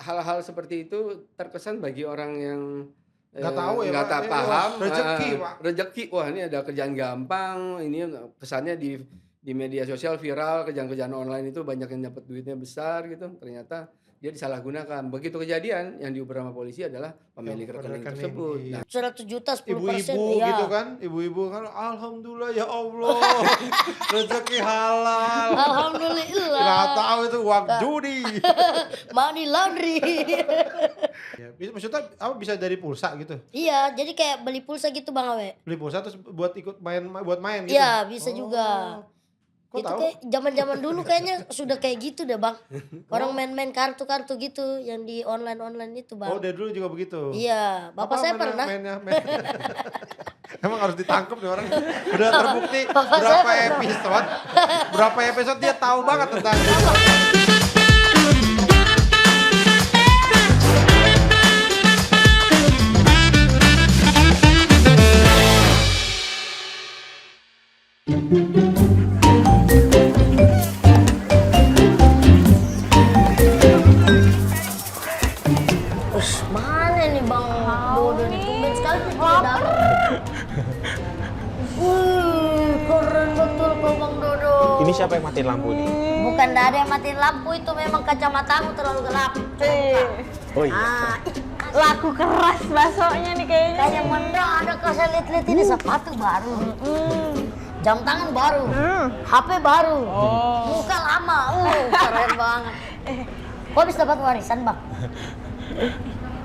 hal-hal seperti itu terkesan bagi orang yang Nggak tahu ya, nggak Pak, tak ini paham, rezeki, Pak. rezeki, wah ini ada kerjaan gampang, ini kesannya di media sosial viral, kerjaan-kerjaan online itu banyak yang dapat duitnya besar gitu, ternyata dia disalahgunakan. Begitu kejadian, yang diuber sama polisi adalah pemilik rekening tersebut. iya. Nah, 100 juta 10%, Ibu-ibu iya. gitu kan, ibu-ibu kan, alhamdulillah ya Allah, rezeki halal. Alhamdulillah. Nggak tahu itu uang judi. Money laundry. Ya, maksudnya apa bisa dari pulsa gitu? Iya, jadi kayak beli pulsa gitu Bang Awe. Beli pulsa terus buat ikut main gitu? Iya, bisa juga. Kok Itu tahu? kayak zaman-zaman dulu kayaknya sudah kayak gitu deh Bang. Orang main-main kartu-kartu gitu yang di online-online itu Bang. Oh dari dulu juga begitu? Iya, bapak saya pernah. Emang harus ditangkap nih orang. Udah terbukti berapa episode dia tahu banget tentang itu. Ush, mana nih Bang Dodo nih? Tumben sekali nih tidak datang. Keren betul kok Bang Dodo. Ini siapa yang matiin lampu nih? Bukan nggak ada yang matiin lampu, itu memang kacamatamu terlalu gelap. Oh iya. Ah, Laku keras baksonya nih kayaknya. kayak mendang ada kau saya lihat-lihat ini sepatu baru. Jam tangan baru. HP baru. Muka lama. Keren banget. Kok bisa dapat warisan Bang?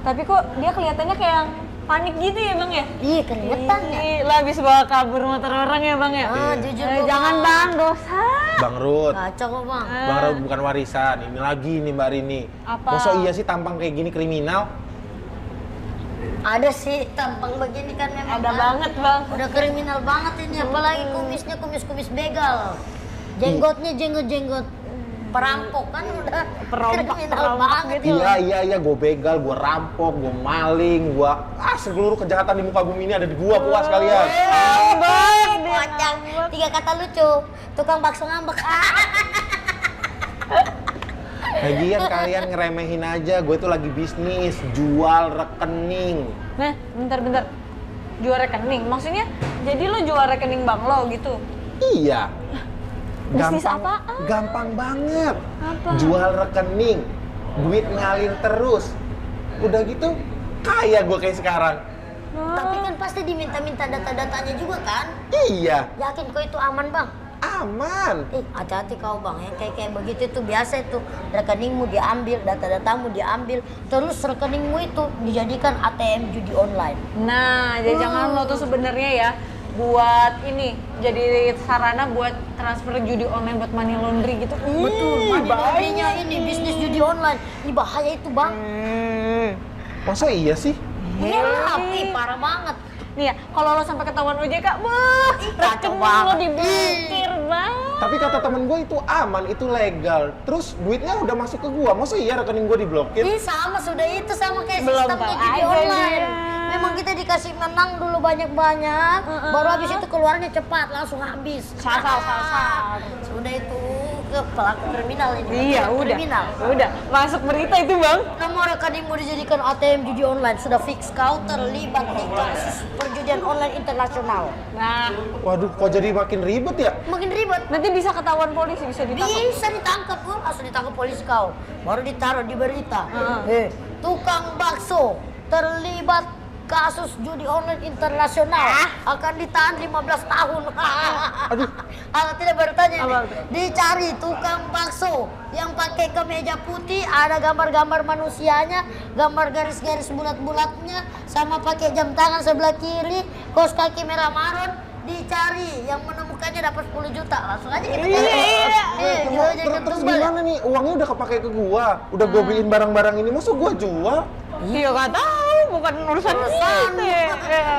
Tapi kok dia kelihatannya kayak yang panik gitu ya Bang ya? Iya kelihatan ya. Lah habis bawa kabur motor orang ya Bang ya? Jujur Eh, kok, jangan Bang, dosa. Bang Rud. Kacau kok Bang. Bang Rud bukan warisan. Ini lagi nih Mbak Rini. Apa? Masa iya sih tampang kayak gini kriminal? Ada sih tampang begini kan memang. Ada banget Bang. Udah kriminal banget ini, apalagi kumisnya kumis-kumis begal. Jenggotnya jenggot-jenggot perampok kan udah kriminal banget. gitu. Iya, gue begal, gue rampok, gue maling, gue seluruh kejahatan di muka bumi ini ada di gua, puas kalian. Kocak. 3 kata lucu. Tukang bakso ngambek. Lagian kalian ngeremehin aja, gue tuh lagi bisnis, jual rekening. Nah, bentar. Jual rekening? Maksudnya jadi lo jual rekening Bang lo gitu? Iya. Bisnis apaan? Gampang banget. Apa? Jual rekening, duit ngalir terus. Udah gitu, kaya gue kayak sekarang. Tapi kan pasti diminta-minta data-datanya juga kan? Iya, Yakin kau itu aman Bang? aman. Hati-hati kau Bang, yang kayak begitu itu biasa itu rekeningmu diambil, data-datamu diambil, terus rekeningmu itu dijadikan ATM judi online. Nah, jadi jangan lo tuh sebenarnya ya buat ini jadi sarana buat transfer judi online buat money laundry gitu. Betul, money laundry-nya ini bisnis judi online. Ini bahaya itu Bang. Masa iya sih? Iya, parah banget. Nih ya, kalau lo sampai ketahuan OJK, wah, kacau rekening lo banget. diblokir Bang. Tapi kata temen gue itu aman, itu legal. Terus duitnya udah masuk ke gua, masa iya rekening gue diblokir? Ini sama sudah itu sama kayak Belum sistem tahu judi aja online. dia. Memang kita dikasih menang dulu banyak-banyak, baru habis itu keluarnya cepat langsung habis. Sasar. Sudah itu ke pelaku kriminal ini. Iya, udah. Kriminal. Udah, masuk berita itu Bang. Nomor rekeningmu dijadikan ATM judi online, sudah fix kau terlibat di kasus perjudian online internasional. Nah, Waduh, kok jadi makin ribet ya? Makin ribet. nanti bisa ketahuan polisi, bisa ditangkap. Bisa ditangkap kok, langsung ditangkap polisi kau. Baru ditaruh di berita. Tukang bakso terlibat kasus judi online internasional akan ditahan 15 tahun. Aduh. Tidak bertanya nih. Dicari tukang bakso yang pakai kemeja putih, ada gambar-gambar manusianya, gambar garis-garis bulat-bulatnya, sama pakai jam tangan sebelah kiri, kaos kaki merah marun. Dicari, yang menemukannya dapat 10 juta. Langsung aja kita cari. Terus gimana nih? Uangnya udah kepake ke gua. Udah gua beliin barang-barang ini, masa gua jual? Iya nggak tahu, bukan urusan kita.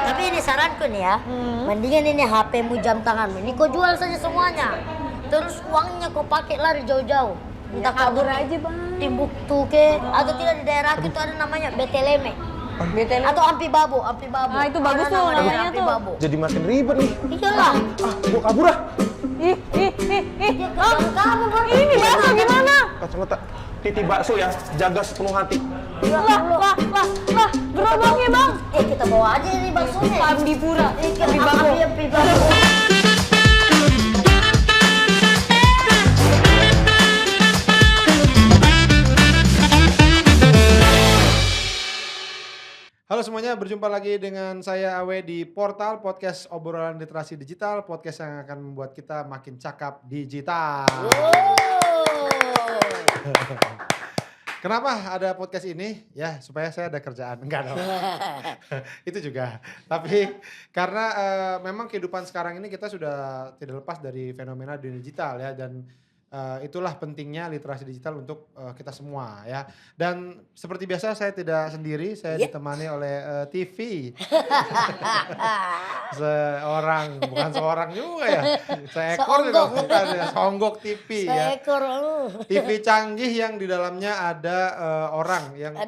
Tapi ini saranku nih ya, mendingan ini HP-mu, jam tanganmu, ini kau jual saja semuanya. Terus uangnya kau pakai lari jauh-jauh. Entah kabur aja Bang. Timbuktu ke, atau tidak di daerah itu ada namanya Beteleme. Atau Ampi Babo. Ah, itu bagus Ada tuh namanya Ampi tuh. Babo. Jadi makin ribet nih. Iyalah. Gua kabur ah. Ih. Kamu Bang. Ini bakso gimana? Kacamata. Titi Bakso ya, jaga sepenuh hati. Lah, gerobaknya bang. Kita bawa aja ini baksonya. Pamdi Pura. Lebih bagus. Halo semuanya, berjumpa lagi dengan saya Awe di Portal Podcast Obrolan Literasi Digital, podcast yang akan membuat kita makin cakap digital. Kenapa ada podcast ini? Ya, supaya saya ada kerjaan. Enggak dong. Itu juga. Tapi karena memang kehidupan sekarang ini kita sudah tidak lepas dari fenomena dunia digital ya, dan itulah pentingnya literasi digital untuk kita semua ya. Dan seperti biasa saya tidak sendiri, saya ditemani oleh TV. Bukan seorang juga ya. Seekor juga bukan ya, Songgok TV ya. Seekor. TV canggih yang di dalamnya ada orang yang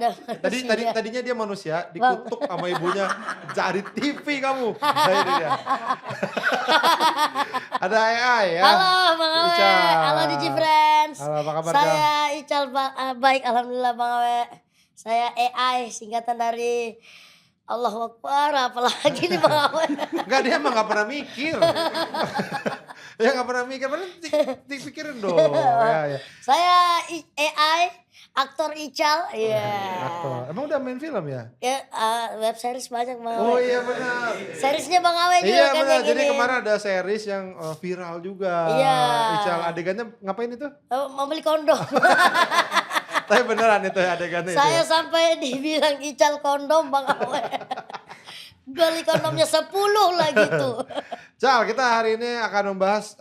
tadinya dia manusia dikutuk sama ibunya, jadi TV kamu. Nah, ini dia. Ada AI ya. Halo Bang Awe, halo Digi Friends. Halo, apa kabar, Saya Ical, baik alhamdulillah Bang Awe. Saya AI, singkatan dari Allahu Akbar, apalagi nih Bang Awe. Enggak, dia emang gak pernah mikir. Dia gak pernah mikir, padahal dipikirin dong. Ya. Saya AI, aktor Ical. Iya. Aktor. Emang udah main film ya? Ya, web series banyak Bang Awe. Oh iya benar. Seriesnya Bang Awe juga Iya kan benar. yang Jadi ini. kemarin ada series yang viral juga. Iya. Ical adegannya ngapain itu? Mau beli kondom. Tapi beneran itu adegannya itu. Saya sampai dibilang Ical kondom Bang Awe. Beli kondomnya 10 lah gitu. Cal, kita hari ini akan membahas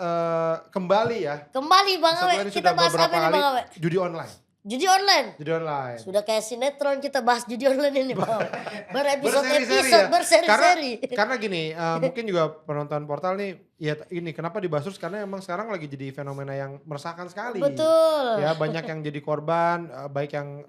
kembali ya. Kembali Bang Setelah Awe, ini kita sudah bahas beberapa apa nih kali Bang Awe? judi online. Judi online. Judi online. Sudah kayak sinetron kita bahas judi online ini Bang Awe. Berepisode-episode, ya. berseri-seri. Karena gini, mungkin juga penonton portal nih, ya ini kenapa dibahas terus, karena emang sekarang lagi jadi fenomena yang meresahkan sekali. Betul. Ya banyak yang jadi korban, baik yang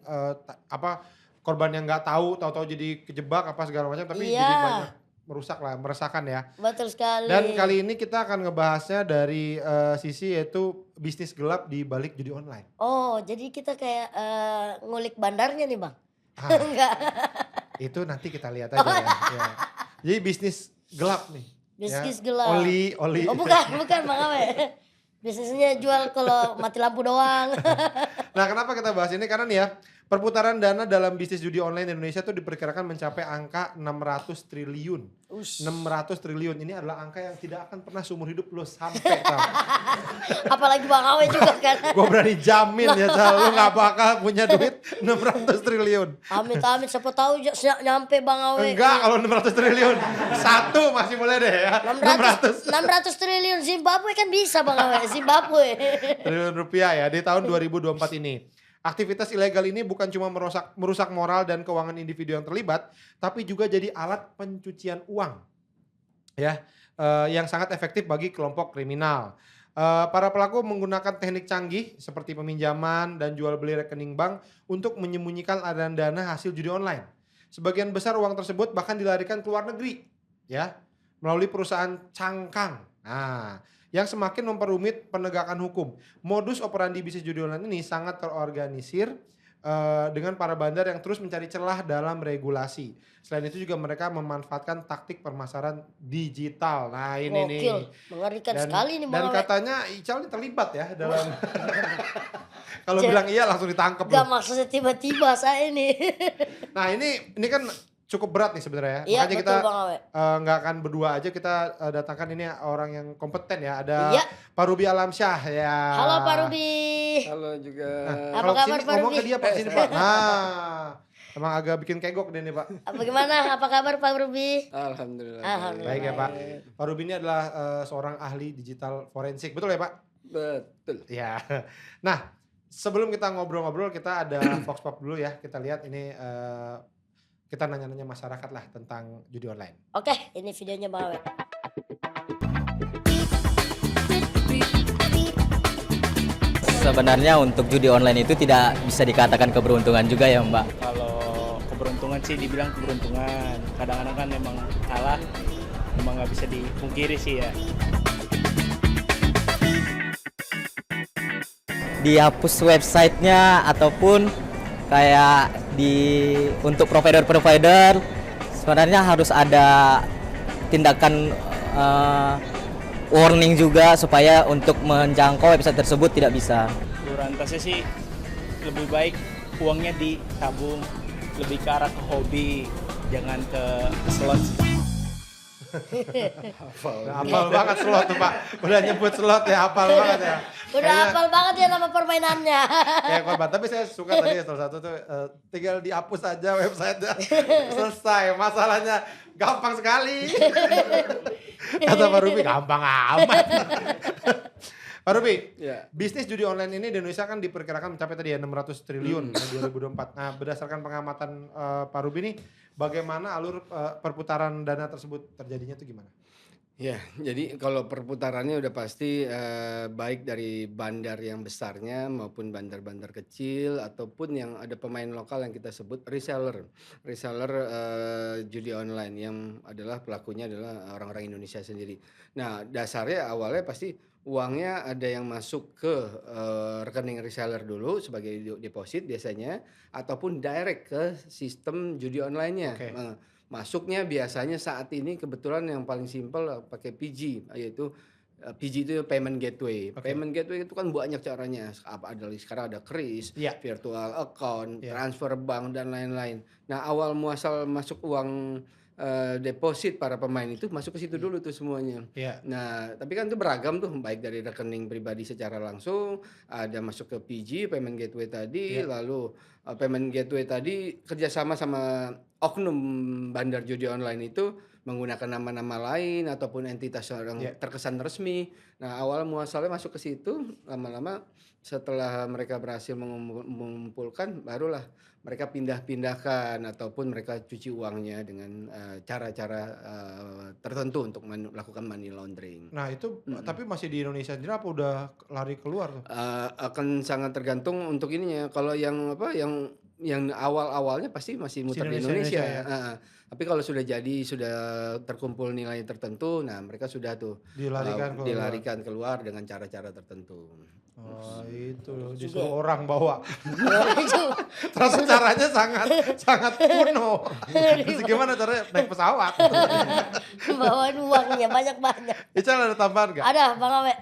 korban yang nggak tahu-tahu jadi kejebak apa segala macam, tapi Iya. jadi banyak merusak lah, meresahkan ya. Betul sekali. Dan kali ini kita akan ngebahasnya dari sisi yaitu bisnis gelap di balik judi online. Oh, jadi kita kayak ngulik bandarnya nih Bang. Ah. Enggak. Itu nanti kita lihat aja ya. Jadi bisnis gelap nih. Bisnis ya. gelap. Oli. Oh, bukan Bang Awe. Bisnisnya jual kalau mati lampu doang. Nah, kenapa kita bahas ini? Karena nih ya, perputaran dana dalam bisnis judi online di Indonesia tuh diperkirakan mencapai angka 600 triliun. 600 triliun ini adalah angka yang tidak akan pernah seumur hidup lo sampai. Apalagi Bang Awe juga kan. Gue berani jamin ya, Cal, lo gak bakal punya duit 600 triliun. Amit siapa tahu nyampe Bang Awe. Enggak, kalau 600 triliun. Satu masih boleh deh ya. 600 triliun Zimbabwe kan bisa Bang Awe. Zimbabwe. Triliun rupiah ya di tahun 2024 ini. Aktivitas ilegal ini bukan cuma merusak moral dan keuangan individu yang terlibat, tapi juga jadi alat pencucian uang, ya, yang sangat efektif bagi kelompok kriminal. Para pelaku menggunakan teknik canggih seperti peminjaman dan jual beli rekening bank untuk menyembunyikan aliran dana hasil judi online. Sebagian besar uang tersebut bahkan dilarikan ke luar negeri, ya, melalui perusahaan cangkang. Nah, yang semakin memperumit penegakan hukum. Modus operandi bisnis judi online ini sangat terorganisir dengan para bandar yang terus mencari celah dalam regulasi. Selain itu juga mereka memanfaatkan taktik permasaran digital. Nah ini nih. Mengerikan sekali nih Bang Dan Awe. katanya Ical ini terlibat ya dalam. Kalau bilang iya langsung ditangkap. Gak maksudnya tiba-tiba saya ini. Nah ini kan cukup berat nih sebenarnya. Iya, Makanya betul, kita Bang Awe. nggak akan berdua aja, kita datangkan ini orang yang kompeten ya. Ada Pak Ruby Alamsyah ya. Halo Pak Ruby. Halo juga. Nah, Apa kalau kabar, sini Pak ngomong Ruby? ke dia Pak sini Pak. Nah, emang agak bikin kegok deh nih Pak. Bagaimana? Apa kabar Pak Ruby? Alhamdulillah. Alhamdulillah. Baik ya Pak. Pak Ruby ini adalah seorang ahli digital forensik, betul ya Pak? Betul. Ya. Nah, sebelum kita ngobrol-ngobrol, kita ada Vox Pop dulu ya. Kita lihat ini kita nanya-nanya masyarakat lah tentang judi online. Oke, ini videonya Bang Awe. Sebenarnya untuk judi online itu tidak bisa dikatakan keberuntungan juga ya Mbak. Kalau keberuntungan sih dibilang keberuntungan. Kadang-kadang kan memang kalah, memang nggak bisa dipungkiri sih ya. dihapus websitenya ataupun kayak untuk provider sebenarnya harus ada tindakan warning juga supaya untuk menjangkau website tersebut tidak bisa. Berantasnya sih lebih baik uangnya ditabung, lebih ke arah ke hobi, jangan ke slot. Hafal banget slot tuh Pak. Udah nyebut slot ya, hafal banget ya. Udah hafal banget ya nama permainannya. Kayak korban. Tapi saya suka tadi salah satu tuh tinggal dihapus aja websitenya. Selesai. Masalahnya gampang sekali. Kata Pak Ruby gampang amat. Pak Ruby, Ya. bisnis judi online ini di Indonesia kan diperkirakan mencapai tadi ya 600 triliun 2024. Nah, berdasarkan pengamatan Pak Ruby nih, bagaimana alur perputaran dana tersebut terjadinya tuh gimana? Ya, jadi kalau perputarannya udah pasti baik dari bandar yang besarnya maupun bandar-bandar kecil ataupun yang ada pemain lokal yang kita sebut reseller. Reseller judi online yang adalah pelakunya adalah orang-orang Indonesia sendiri. Nah, dasarnya awalnya pasti uangnya ada yang masuk ke rekening reseller dulu sebagai deposit biasanya ataupun direct ke sistem judi online-nya. Oke. Masuknya biasanya saat ini kebetulan yang paling simpel pakai PG, yaitu PG itu payment gateway. Oke. Payment gateway itu kan banyak caranya. Sekarang ada kris, Iya. virtual account, Iya. transfer bank dan lain-lain. Nah, awal muasal masuk uang deposit para pemain itu masuk ke situ dulu tuh semuanya. Iya. Nah, tapi kan itu beragam tuh, baik dari rekening pribadi secara langsung, ada masuk ke PG, payment gateway tadi, Iya. lalu payment gateway tadi kerjasama sama oknum bandar judi online itu menggunakan nama-nama lain ataupun entitas yang Iya. terkesan resmi. Nah, awal muasalnya masuk ke situ, lama-lama setelah mereka berhasil mengumpulkan, barulah mereka pindah-pindahkan ataupun mereka cuci uangnya dengan cara-cara tertentu untuk melakukan money laundering. Nah itu Mm-mm. tapi masih di Indonesia sendiri apa udah lari keluar tuh? Akan sangat tergantung untuk ininya. Kalau yang yang awal-awalnya pasti masih muter di Indonesia, Indonesia. ya? Tapi kalau sudah terkumpul nilai tertentu, nah mereka sudah tuh Dilarikan keluar dengan cara-cara tertentu. Oh itu disuruh orang bawa. Itu Ternyata caranya sangat kuno. Terus gimana caranya naik pesawat? bawaan uangnya banyak-banyak. Ical ada tambahan gak? Ada Bang Awe.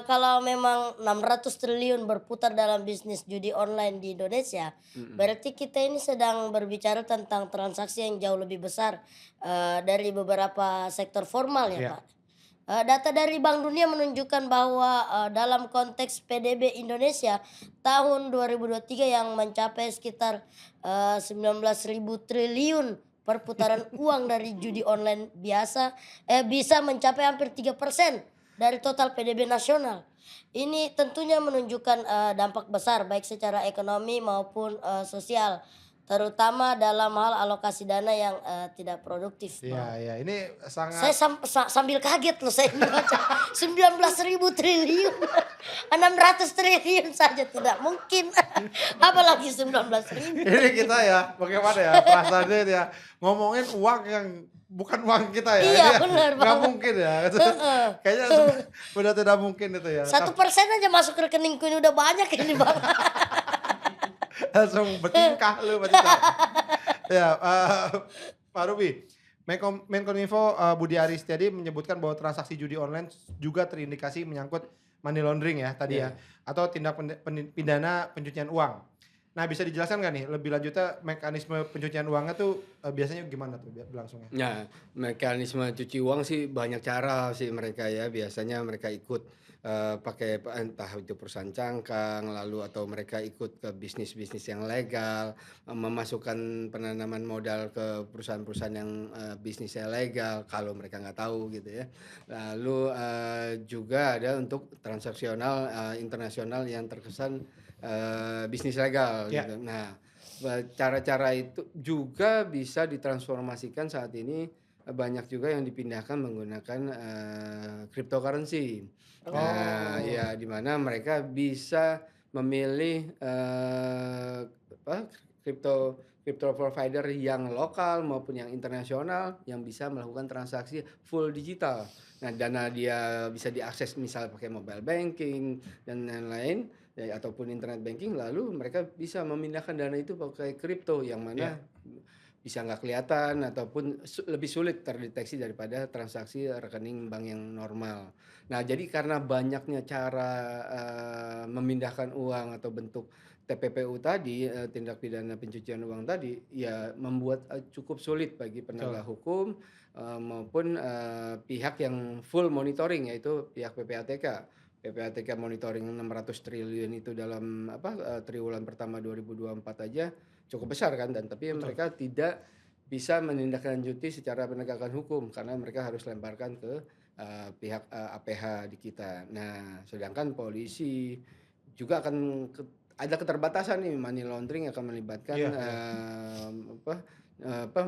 Kalau memang 600 triliun berputar dalam bisnis judi online di Indonesia, berarti kita ini sedang berbicara tentang transaksi yang jauh lebih besar dari beberapa sektor formal ya Iya. Pak. Data dari Bank Dunia menunjukkan bahwa dalam konteks PDB Indonesia tahun 2023 yang mencapai sekitar 19.000 triliun perputaran uang dari judi online bisa mencapai hampir 3% dari total PDB nasional. Ini tentunya menunjukkan dampak besar baik secara ekonomi maupun sosial, terutama dalam hal alokasi dana yang tidak produktif. Iya, ini sangat Saya sambil kaget loh saya membaca 19.000 triliun, 600 triliun saja tidak mungkin, apalagi 19.000. ini kita ya bagaimana ya perasaannya ya ngomongin uang yang bukan uang kita ya. Iya, Ini ya, benar nggak banget. mungkin ya. Kayaknya udah tidak mungkin itu ya. 1% aja masuk ke rekeningku ini udah banyak ini Bang. Langsung bertingkah lu bertingkah. Ya, Pak Ruby, Menkominfo Budi Aris tadi menyebutkan bahwa transaksi judi online juga terindikasi menyangkut money laundering ya tadi ya, atau tindak pidana pencucian uang. Nah, bisa dijelaskan nggak nih lebih lanjutnya mekanisme pencucian uangnya tuh biasanya gimana tuh berlangsungnya? Nah, mekanisme cuci uang sih banyak cara sih mereka ya. Biasanya mereka ikut pakai entah itu perusahaan cangkang, lalu atau mereka ikut ke bisnis-bisnis yang legal, memasukkan penanaman modal ke perusahaan-perusahaan yang bisnisnya legal kalau mereka nggak tahu gitu ya. Lalu juga ada untuk transaksional internasional yang terkesan bisnis legal Ya. gitu. Nah, cara-cara itu juga bisa ditransformasikan saat ini. Banyak juga yang dipindahkan menggunakan cryptocurrency. Nah, ya di mana mereka bisa memilih crypto provider yang lokal maupun yang internasional yang bisa melakukan transaksi full digital. Nah, dana dia bisa diakses misalnya pakai mobile banking dan lain-lain. ya, ataupun internet banking, lalu mereka bisa memindahkan dana itu pakai kripto yang mana bisa nggak kelihatan ataupun lebih sulit terdeteksi daripada transaksi rekening bank yang normal. Nah, jadi karena banyaknya cara memindahkan uang atau bentuk TPPU tadi, tindak pidana pencucian uang tadi, ya membuat cukup sulit bagi penegak hukum maupun pihak yang full monitoring, yaitu pihak PPATK. PPATK monitoring 600 triliun itu dalam triwulan pertama 2024 aja cukup besar kan, dan tapi mereka tidak bisa menindaklanjuti secara penegakan hukum karena mereka harus lemparkan ke pihak APH di kita. Nah, sedangkan polisi juga akan ada keterbatasan nih, money laundering akan melibatkan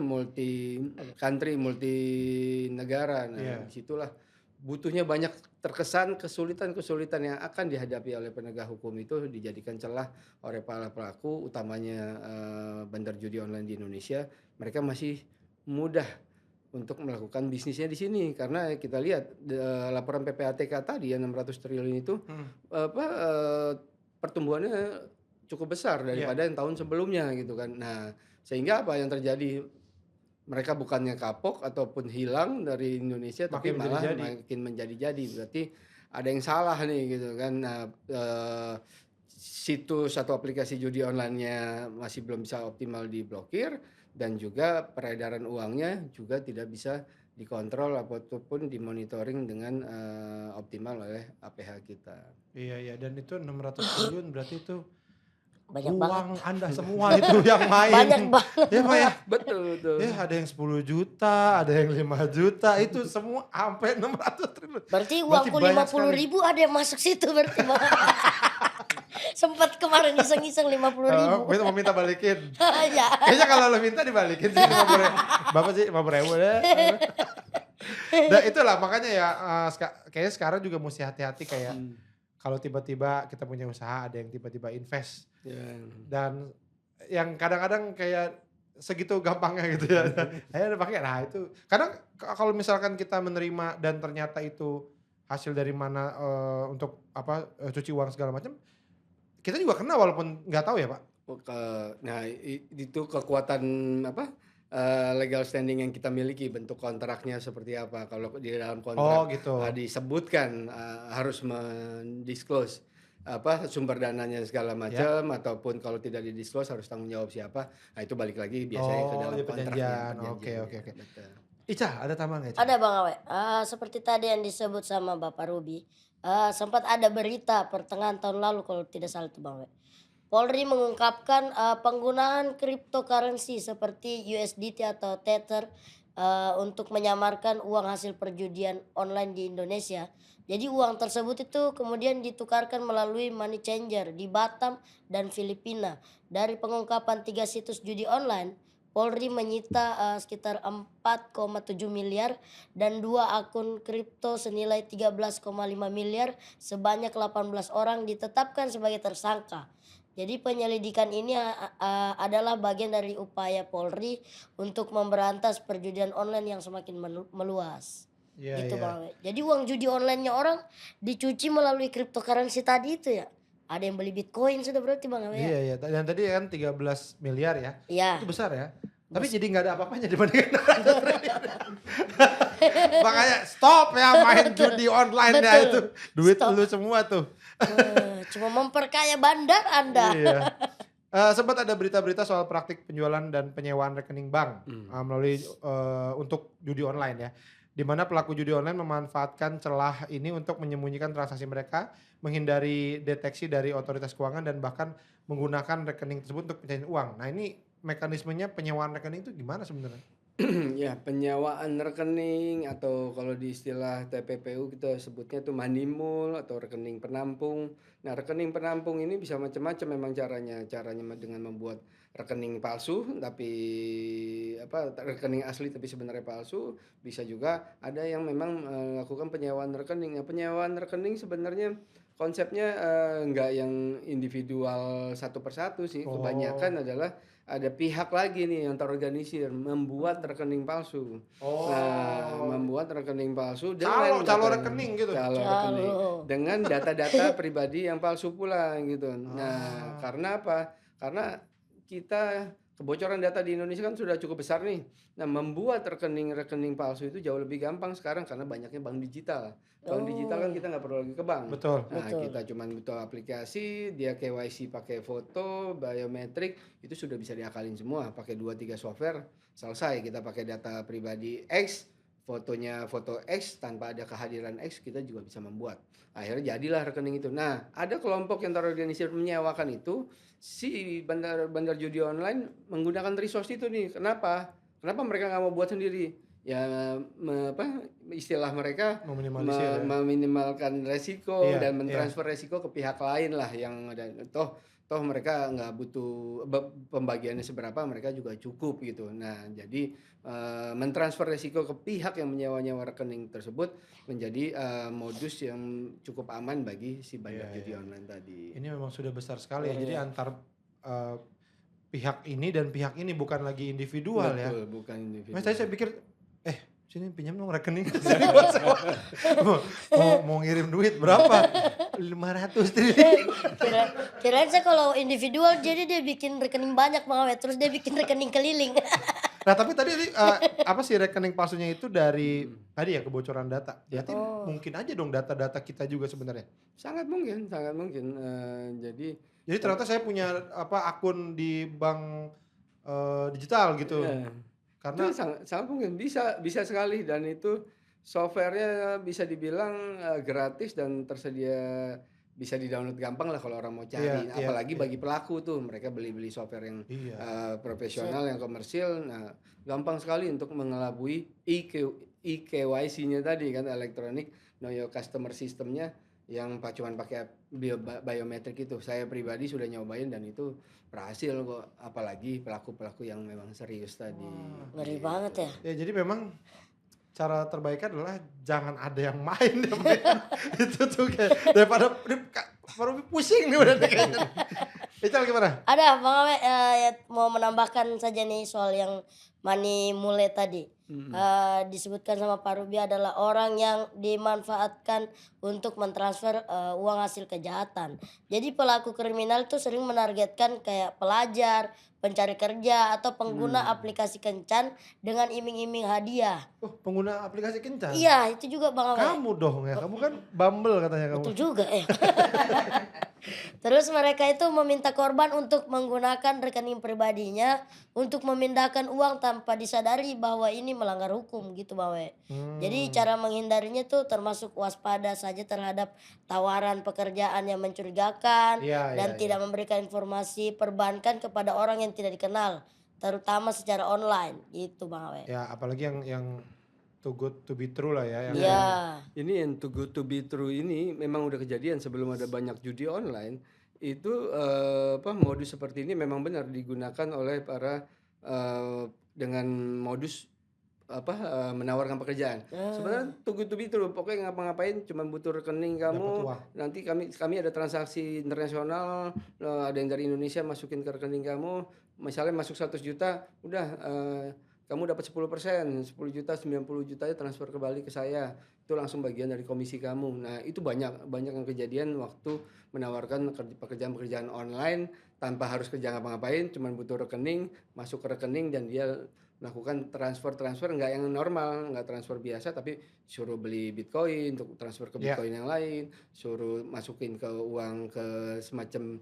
multi country, multi negara. Nah, disitulah butuhnya banyak terkesan kesulitan-kesulitan yang akan dihadapi oleh penegak hukum itu dijadikan celah oleh para pelaku, utamanya bandar judi online di Indonesia. Mereka masih mudah untuk melakukan bisnisnya di sini karena kita lihat laporan PPATK tadi 600 triliun itu pertumbuhannya cukup besar daripada yang tahun sebelumnya gitu kan. Nah, sehingga apa yang terjadi? Mereka bukannya kapok ataupun hilang dari Indonesia, tapi malah makin menjadi-jadi. Berarti ada yang salah nih gitu kan. Nah, situs atau aplikasi judi online-nya masih belum bisa optimal diblokir, dan juga peredaran uangnya juga tidak bisa dikontrol ataupun dimonitoring dengan optimal oleh APH kita. Iya, dan itu 600 triliun berarti itu Banyak uang Anda semua itu yang main. Banyak banget. Ya Pak ya? Betul. Ada yang 10 juta, ada yang 5 juta, itu semua sampai 600 triliun. Berarti uangku 50.000 ada yang masuk situ berarti Bang. Sempat kemarin iseng-iseng 50.000. Mau minta balikin. Ya. Kayaknya kalau lo minta dibalikin sih 50.000. Bapak sih 50.000 deh. Nah itulah makanya ya kayaknya sekarang juga mesti hati-hati kayak kalau tiba-tiba kita punya usaha, ada yang tiba-tiba invest. Dan yang kadang-kadang kayak segitu gampangnya gitu ya. Ayo pakai. Nah itu kadang kalau misalkan kita menerima dan ternyata itu hasil dari mana untuk cuci uang segala macam, kita juga kena walaupun nggak tahu ya Pak. Nah itu kekuatan legal standing yang kita miliki, bentuk kontraknya seperti apa. Kalau di dalam kontrak disebutkan harus mendisclose sumber dananya segala macam, ataupun kalau tidak didisclose harus tanggung jawab siapa. Nah itu balik lagi biasanya ke dalam kontraknya. Oke. Ica, ada tambahan nggak? Ada Bang Awe. Seperti tadi yang disebut sama Bapak Ruby, sempat ada berita pertengahan tahun lalu kalau tidak salah itu Bang Awe. Polri mengungkapkan penggunaan cryptocurrency seperti USDT atau Tether untuk menyamarkan uang hasil perjudian online di Indonesia. Jadi uang tersebut itu kemudian ditukarkan melalui money changer di Batam dan Filipina. Dari pengungkapan 3 situs judi online, Polri menyita sekitar 4,7 miliar dan 2 akun kripto senilai 13,5 miliar. Sebanyak 18 orang ditetapkan sebagai tersangka. Jadi penyelidikan ini adalah bagian dari upaya Polri untuk memberantas perjudian online yang semakin meluas. Gitu Bang. Jadi uang judi online-nya orang dicuci melalui cryptocurrency tadi itu ya. Ada yang beli Bitcoin sudah berarti Bang. Iya. Dan tadi kan 13 miliar ya. Iya. Itu besar ya. Tapi jadi nggak ada apa-apanya dibandingkan. Makanya stop ya main judi online ya itu. Duit lu semua tuh. Cuma memperkaya bandar Anda. Iya. Sempat ada berita-berita soal praktik penjualan dan penyewaan rekening bank melalui untuk judi online ya. Di mana pelaku judi online memanfaatkan celah ini untuk menyembunyikan transaksi mereka, menghindari deteksi dari otoritas keuangan dan bahkan menggunakan rekening tersebut untuk pencairan uang. Nah ini mekanismenya penyewaan rekening itu gimana sebenarnya? Ya, penyewaan rekening atau kalau di istilah TPPU kita sebutnya tuh money mule atau rekening penampung. Nah, rekening penampung ini bisa macam-macam memang caranya. Caranya dengan membuat rekening palsu tapi rekening asli tapi sebenarnya palsu. Bisa juga ada yang memang melakukan penyewaan rekening. Nah, penyewaan rekening sebenarnya konsepnya nggak yang individual satu persatu sih. Kebanyakan adalah ada pihak lagi nih yang terorganisir membuat rekening palsu. Nah, membuat rekening palsu dengan Calo data- rekening gitu. calo rekening dengan data-data pribadi yang palsu pula gitu. Nah, karena apa? Karena kita kebocoran data di Indonesia kan sudah cukup besar nih. Nah, membuat rekening-rekening palsu itu jauh lebih gampang sekarang karena banyaknya bank digital. Bank digital kan kita nggak perlu lagi ke bank. Betul. Nah, kita cuma butuh aplikasi, dia KYC pakai foto, biometrik, itu sudah bisa diakalin semua. Pakai 2-3 software, selesai. Kita pakai data pribadi X, fotonya foto X, tanpa ada kehadiran X, kita juga bisa membuat. Akhirnya jadilah rekening itu. Nah, ada kelompok yang terorganisir menyewakan itu, si bandar judi online menggunakan resource itu nih. Kenapa? Kenapa mereka nggak mau buat sendiri? Ya, istilah mereka Meminimalisir ya. meminimalkan resiko Iya, dan mentransfer resiko ke pihak lain lah yang ada. Toh mereka nggak butuh pembagiannya seberapa, mereka juga cukup gitu. Nah, jadi mentransfer resiko ke pihak yang menyewa rekening tersebut menjadi modus yang cukup aman bagi si bandar judi online tadi. Ini memang sudah besar sekali ya. Jadi antar pihak ini dan pihak ini bukan lagi individual ya. Betul, bukan individu. Mas saya pikir sini pinjam dong rekening sini mau ngirim duit berapa 500 triliun. Kirain saya kalau individual jadi dia bikin rekening banyak Bang Awe, terus dia bikin rekening keliling. Nah tapi tadi apa sih rekening palsunya itu dari tadi ya kebocoran data. Berarti mungkin aja dong data-data kita juga sebenarnya. Sangat mungkin, sangat mungkin. Jadi Ternyata saya punya akun di bank digital gitu. Karena itu sangat mungkin bisa sekali, dan itu softwarenya bisa dibilang gratis dan tersedia, bisa di-download gampang lah kalau orang mau cari. Apalagi bagi pelaku tuh, mereka beli software yang profesional, yang komersil. Nah, gampang sekali untuk mengelabui EKYC-nya tadi kan, Electronic Know Your Customer System-nya, yang cuman pakai biometrik itu. Saya pribadi sudah nyobain dan itu berhasil kok, apalagi pelaku-pelaku yang memang serius tadi. Ngeri banget ya. ya jadi memang cara terbaiknya adalah jangan ada yang main itu tuh kayak daripada baru pusing nih udah kayaknya. Ical gimana? Ada Bang Awe mau menambahkan saja nih soal yang Money Mule tadi. Disebutkan sama Pak Ruby adalah orang yang dimanfaatkan untuk mentransfer uang hasil kejahatan. Jadi pelaku kriminal itu sering menargetkan kayak pelajar, pencari kerja, atau pengguna aplikasi kencan dengan iming-iming hadiah. Pengguna aplikasi kencan? Iya, itu juga Bang Awe. Kamu dong ya, kamu kan Bumble katanya kamu. Betul juga ya. Terus mereka itu meminta korban untuk menggunakan rekening pribadinya untuk memindahkan uang tanpa disadari bahwa ini melanggar hukum gitu Bang Awe. Jadi cara menghindarinya tuh termasuk waspada saja terhadap tawaran pekerjaan yang mencurigakan dan tidak memberikan informasi perbankan kepada orang yang tidak dikenal, terutama secara online gitu Bang Awe. Ya apalagi yang too good to be true lah ya. Ini yang too good to be true ini memang udah kejadian sebelum ada banyak judi online. Itu modus seperti ini memang benar digunakan oleh para dengan modus menawarkan pekerjaan. Sebenarnya too good to be true, pokoknya ngapa-ngapain cuma butuh rekening kamu. Nanti kami ada transaksi internasional, ada yang dari Indonesia masukin ke rekening kamu. Misalnya masuk 100 juta, udah kamu dapat 10%, 10 juta, 90 juta transfer kembali ke saya. Itu langsung bagian dari komisi kamu. Nah, itu banyak yang kejadian waktu menawarkan pekerjaan-pekerjaan online tanpa harus kerja ngapa-ngapain, cuma butuh rekening, masuk ke rekening dan dia melakukan transfer nggak yang normal, nggak transfer biasa, tapi suruh beli Bitcoin untuk transfer ke Bitcoin yang lain, suruh masukin ke uang ke semacam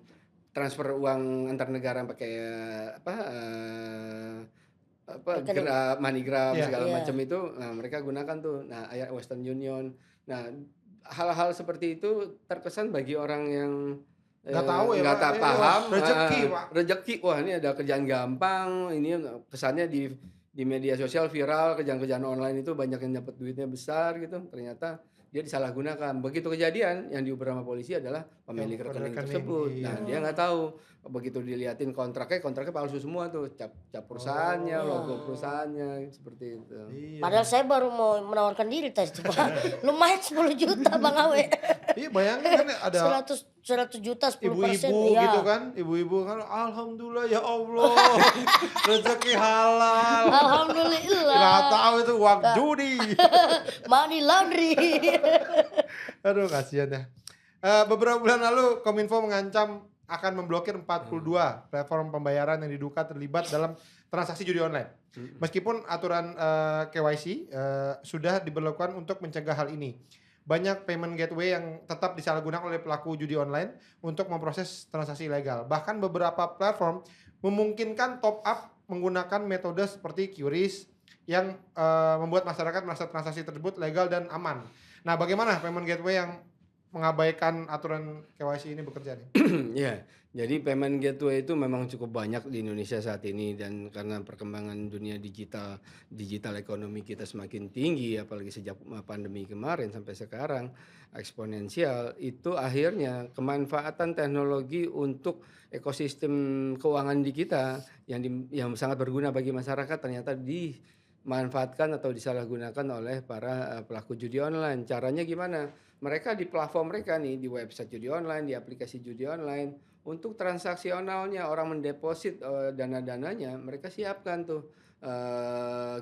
transfer uang antar negara pakai MoneyGram segala macam itu. Nah, mereka gunakan tuh. Nah, Western Union. Nah, hal-hal seperti itu terkesan bagi orang yang nggak tahu ya, nggak paham. Rezeki, wah ini ada kerjaan gampang. Ini pesannya di media sosial viral, kerjaan online itu banyak yang dapat duitnya besar gitu. Ternyata dia disalahgunakan. Begitu kejadian, yang diuber sama polisi adalah pemilik Yang rekening rekening, tersebut. iya. Nah, dia nggak tahu. Begitu diliatin kontraknya palsu semua tuh, cap perusahaannya, logo perusahaannya, seperti itu. Iya. Padahal saya baru mau menawarkan diri tes itu, Pak. Lumayan 10 juta Bang Awe. Iya, bayangin kan ada 100 juta 10%. ibu-ibu iya. gitu kan, ibu-ibu kan, alhamdulillah ya Allah, rezeki halal. Alhamdulillah. Nggak tahu itu uang judi. Money laundry. Aduh, kasihan ya. Beberapa bulan lalu Kominfo mengancam akan memblokir 42 platform pembayaran yang diduga terlibat dalam transaksi judi online. Meskipun aturan KYC sudah diberlakukan untuk mencegah hal ini. Banyak payment gateway yang tetap disalahgunakan oleh pelaku judi online untuk memproses transaksi ilegal. Bahkan beberapa platform memungkinkan top up menggunakan metode seperti QRIS yang membuat masyarakat merasa transaksi tersebut legal dan aman. Nah, bagaimana payment gateway yang mengabaikan aturan KYC ini bekerja nih? Ya, jadi payment gateway itu memang cukup banyak di Indonesia saat ini, dan karena perkembangan dunia digital ekonomi kita semakin tinggi, apalagi sejak pandemi kemarin sampai sekarang eksponensial, itu akhirnya kemanfaatan teknologi untuk ekosistem keuangan di kita yang sangat berguna bagi masyarakat ternyata dimanfaatkan atau disalahgunakan oleh para pelaku judi online. Caranya gimana? Mereka di platform mereka nih, di website judi online, di aplikasi judi online, untuk transaksionalnya orang mendeposit dana-dananya, mereka siapkan tuh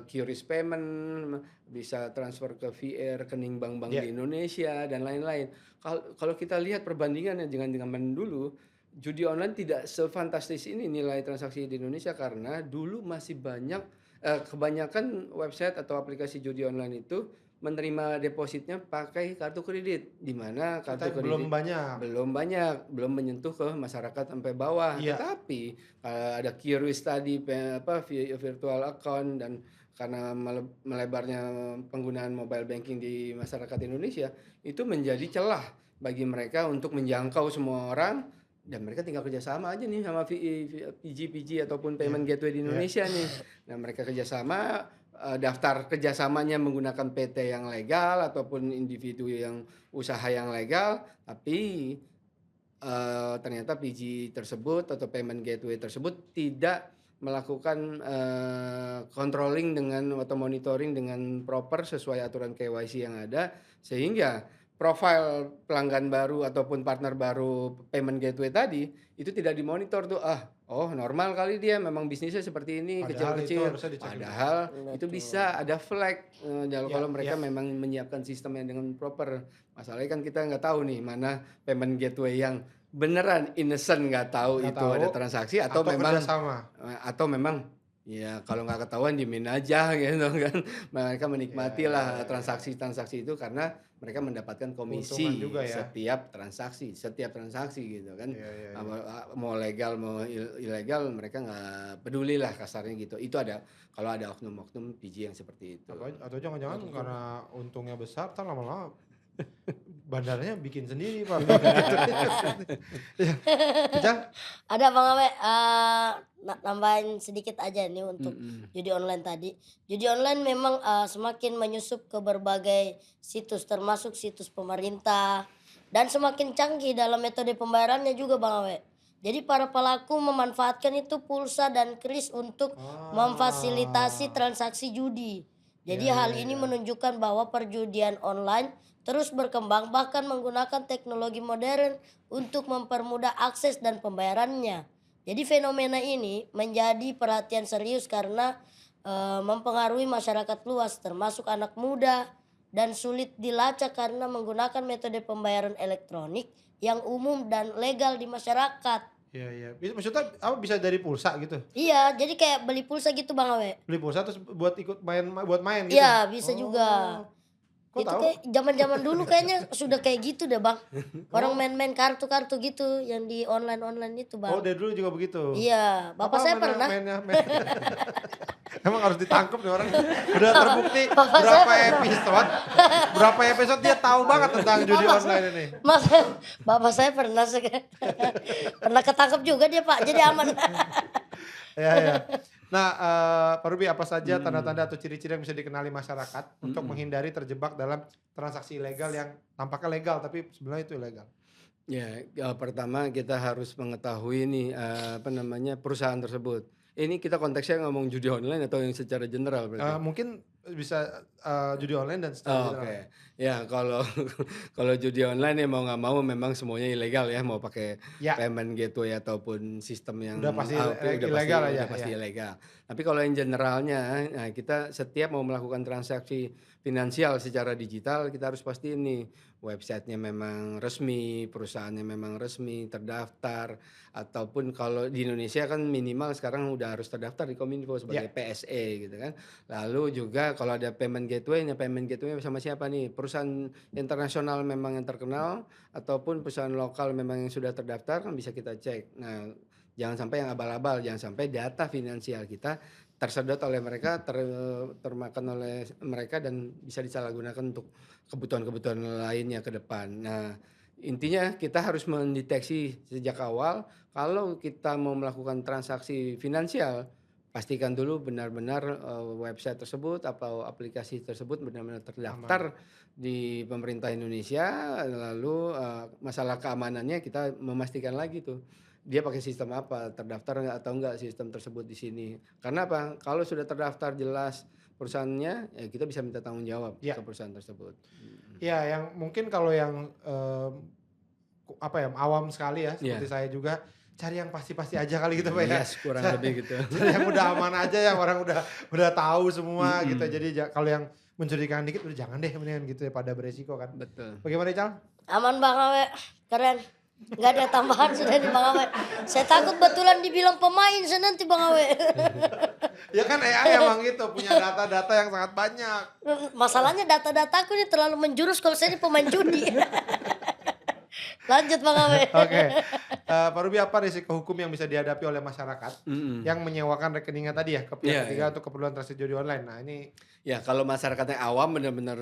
QRIS payment, bisa transfer ke VI rekening bank-bank di Indonesia dan lain-lain. Kalau kita lihat perbandingannya dengan zaman dulu, judi online tidak sefantastis ini nilai transaksi di Indonesia, karena dulu masih banyak kebanyakan website atau aplikasi judi online itu menerima depositnya pakai kartu kredit, di mana kartu kredit belum menyentuh ke masyarakat sampai bawah. Tetapi ada QRIS tadi, virtual account, dan karena melebarnya penggunaan mobile banking di masyarakat Indonesia, itu menjadi celah bagi mereka untuk menjangkau semua orang, dan mereka tinggal kerjasama aja nih sama PG ataupun payment gateway di Indonesia nih. Nah, mereka kerjasama, daftar kerjasamanya menggunakan PT yang legal ataupun individu yang usaha yang legal, tapi ternyata PG tersebut atau payment gateway tersebut tidak melakukan controlling atau monitoring dengan proper sesuai aturan KYC yang ada, sehingga profil pelanggan baru ataupun partner baru payment gateway tadi itu tidak dimonitor tuh. Normal kali dia memang bisnisnya seperti ini, kecil-kecil. Padahal itu bisa ada flag kalau mereka memang menyiapkan sistemnya dengan proper. Masalahnya kan kita nggak tahu nih mana payment gateway yang beneran innocent, nggak tahu ada transaksi atau memang ya kalau nggak ketahuan diemin aja gitu kan. Mereka menikmati lah transaksi itu karena mereka mendapatkan komisi setiap transaksi gitu kan. Mau legal mau ilegal mereka nggak peduli lah kasarnya gitu. Itu kalau ada oknum-oknum PG yang seperti itu. Atau jangan-jangan karena untungnya besar, ntar lama-lama bandarnya bikin sendiri, Pak. Ada Bang Awe, nambahin sedikit aja nih untuk judi online tadi. Judi online memang semakin menyusup ke berbagai situs, termasuk situs pemerintah, dan semakin canggih dalam metode pembayarannya juga Bang Awe. Jadi para pelaku memanfaatkan itu pulsa dan kris untuk memfasilitasi transaksi judi. Jadi hal ini menunjukkan bahwa perjudian online terus berkembang, bahkan menggunakan teknologi modern untuk mempermudah akses dan pembayarannya. Jadi fenomena ini menjadi perhatian serius karena mempengaruhi masyarakat luas, termasuk anak muda, dan sulit dilacak karena menggunakan metode pembayaran elektronik yang umum dan legal di masyarakat. Iya. Itu maksudnya apa, bisa dari pulsa gitu? Iya, jadi kayak beli pulsa gitu Bang Awe. Beli pulsa terus buat main gitu? Iya, bisa juga. Kok Itu tahu? kayak zaman-zaman dulu kayaknya sudah kayak gitu deh Bang. Orang main-main kartu-kartu gitu yang di online itu Bang. Oh, dari dulu juga begitu? Iya, bapak saya pernah. Emang harus ditangkap nih orang. Udah terbukti berapa episode dia tahu banget tentang judi online ini. Bapak saya pernah ketangkep juga dia Pak, jadi aman. Ya. Nah, Pak Ruby, apa saja tanda-tanda atau ciri-ciri yang bisa dikenali masyarakat untuk menghindari terjebak dalam transaksi ilegal yang tampaknya legal tapi sebenarnya itu ilegal? Pertama kita harus mengetahui nih, perusahaan tersebut. Ini kita konteksnya ngomong judi online atau yang secara general berarti? Mungkin bisa, judi online dan Oh, seterusnya. oke. Ya kalau kalau judi online ya mau nggak mau memang semuanya ilegal ya, mau pakai Ya, payment gateway ataupun sistem yang udah pasti udah ilegal aja, udah pasti ya. ilegal. Tapi kalau yang generalnya, nah kita setiap mau melakukan transaksi finansial secara digital, kita harus pastiin nih websitenya memang resmi, perusahaannya memang resmi, terdaftar, ataupun kalau di Indonesia kan minimal sekarang udah harus terdaftar di Kominfo sebagai Ya. PSE gitu kan. Lalu juga kalau ada payment gateway sama siapa nih? Perusahaan internasional memang yang terkenal ataupun perusahaan lokal memang yang sudah terdaftar kan bisa kita cek. Nah, jangan sampai yang abal-abal, jangan sampai data finansial kita tersedot oleh mereka, termakan oleh mereka dan bisa disalahgunakan untuk kebutuhan-kebutuhan lainnya ke depan. Nah, intinya kita harus mendeteksi sejak awal kalau kita mau melakukan transaksi finansial, pastikan dulu benar-benar website tersebut atau aplikasi tersebut benar-benar terdaftar di pemerintah Indonesia. Lalu masalah keamanannya kita memastikan lagi tuh dia pakai sistem apa, terdaftar atau enggak sistem tersebut di sini. Karena apa? Kalau sudah terdaftar jelas perusahaannya, ya kita bisa minta tanggung jawab Ya. ke perusahaan tersebut. Ya, yang mungkin kalau yang, awam sekali ya, seperti Iya. saya juga, cari yang pasti-pasti aja kali gitu Pak ya. Yes, kurang lebih gitu. Cari yang udah aman aja, yang orang udah tahu semua gitu. Jadi kalau yang mencurigakan dikit udah jangan deh mendingan gitu ya, pada beresiko kan. Betul. Bagaimana Ical? Aman Bang Awe, keren. Nggak ada tambahan sudah di Bang Awe. Saya takut betulan dibilang pemain saya nanti Bang Awe. Ya kan AI emang gitu, punya data-data yang sangat banyak. Masalahnya data-dataku ini terlalu menjurus kalau saya ini pemain judi. Lanjut Bang Awe. Oke. Pak Ruby, apa risiko hukum yang bisa dihadapi oleh masyarakat yang menyewakan rekeningnya tadi ya ke pihak Iya, ketiga iya. untuk keperluan transaksi judi online? Nah ini Ya kalau masyarakatnya awam benar-benar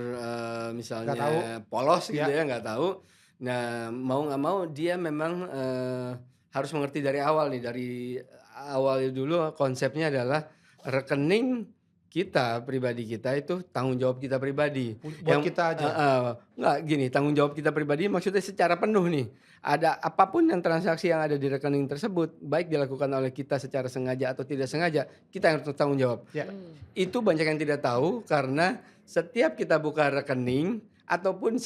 misalnya Nggak tahu. polos gitu Ya. ya nggak tahu. Nah mau nggak mau dia memang harus mengerti dari awal nih, dari awal dulu konsepnya adalah rekening kita pribadi kita itu tanggung jawab kita pribadi. buat kita aja. Nggak gini, tanggung jawab kita pribadi maksudnya secara penuh nih. Ada apapun yang transaksi yang ada di rekening tersebut, baik dilakukan oleh kita secara sengaja atau tidak sengaja, kita yang harus bertanggung jawab. Ya. Itu banyak yang tidak tahu karena setiap kita buka rekening ataupun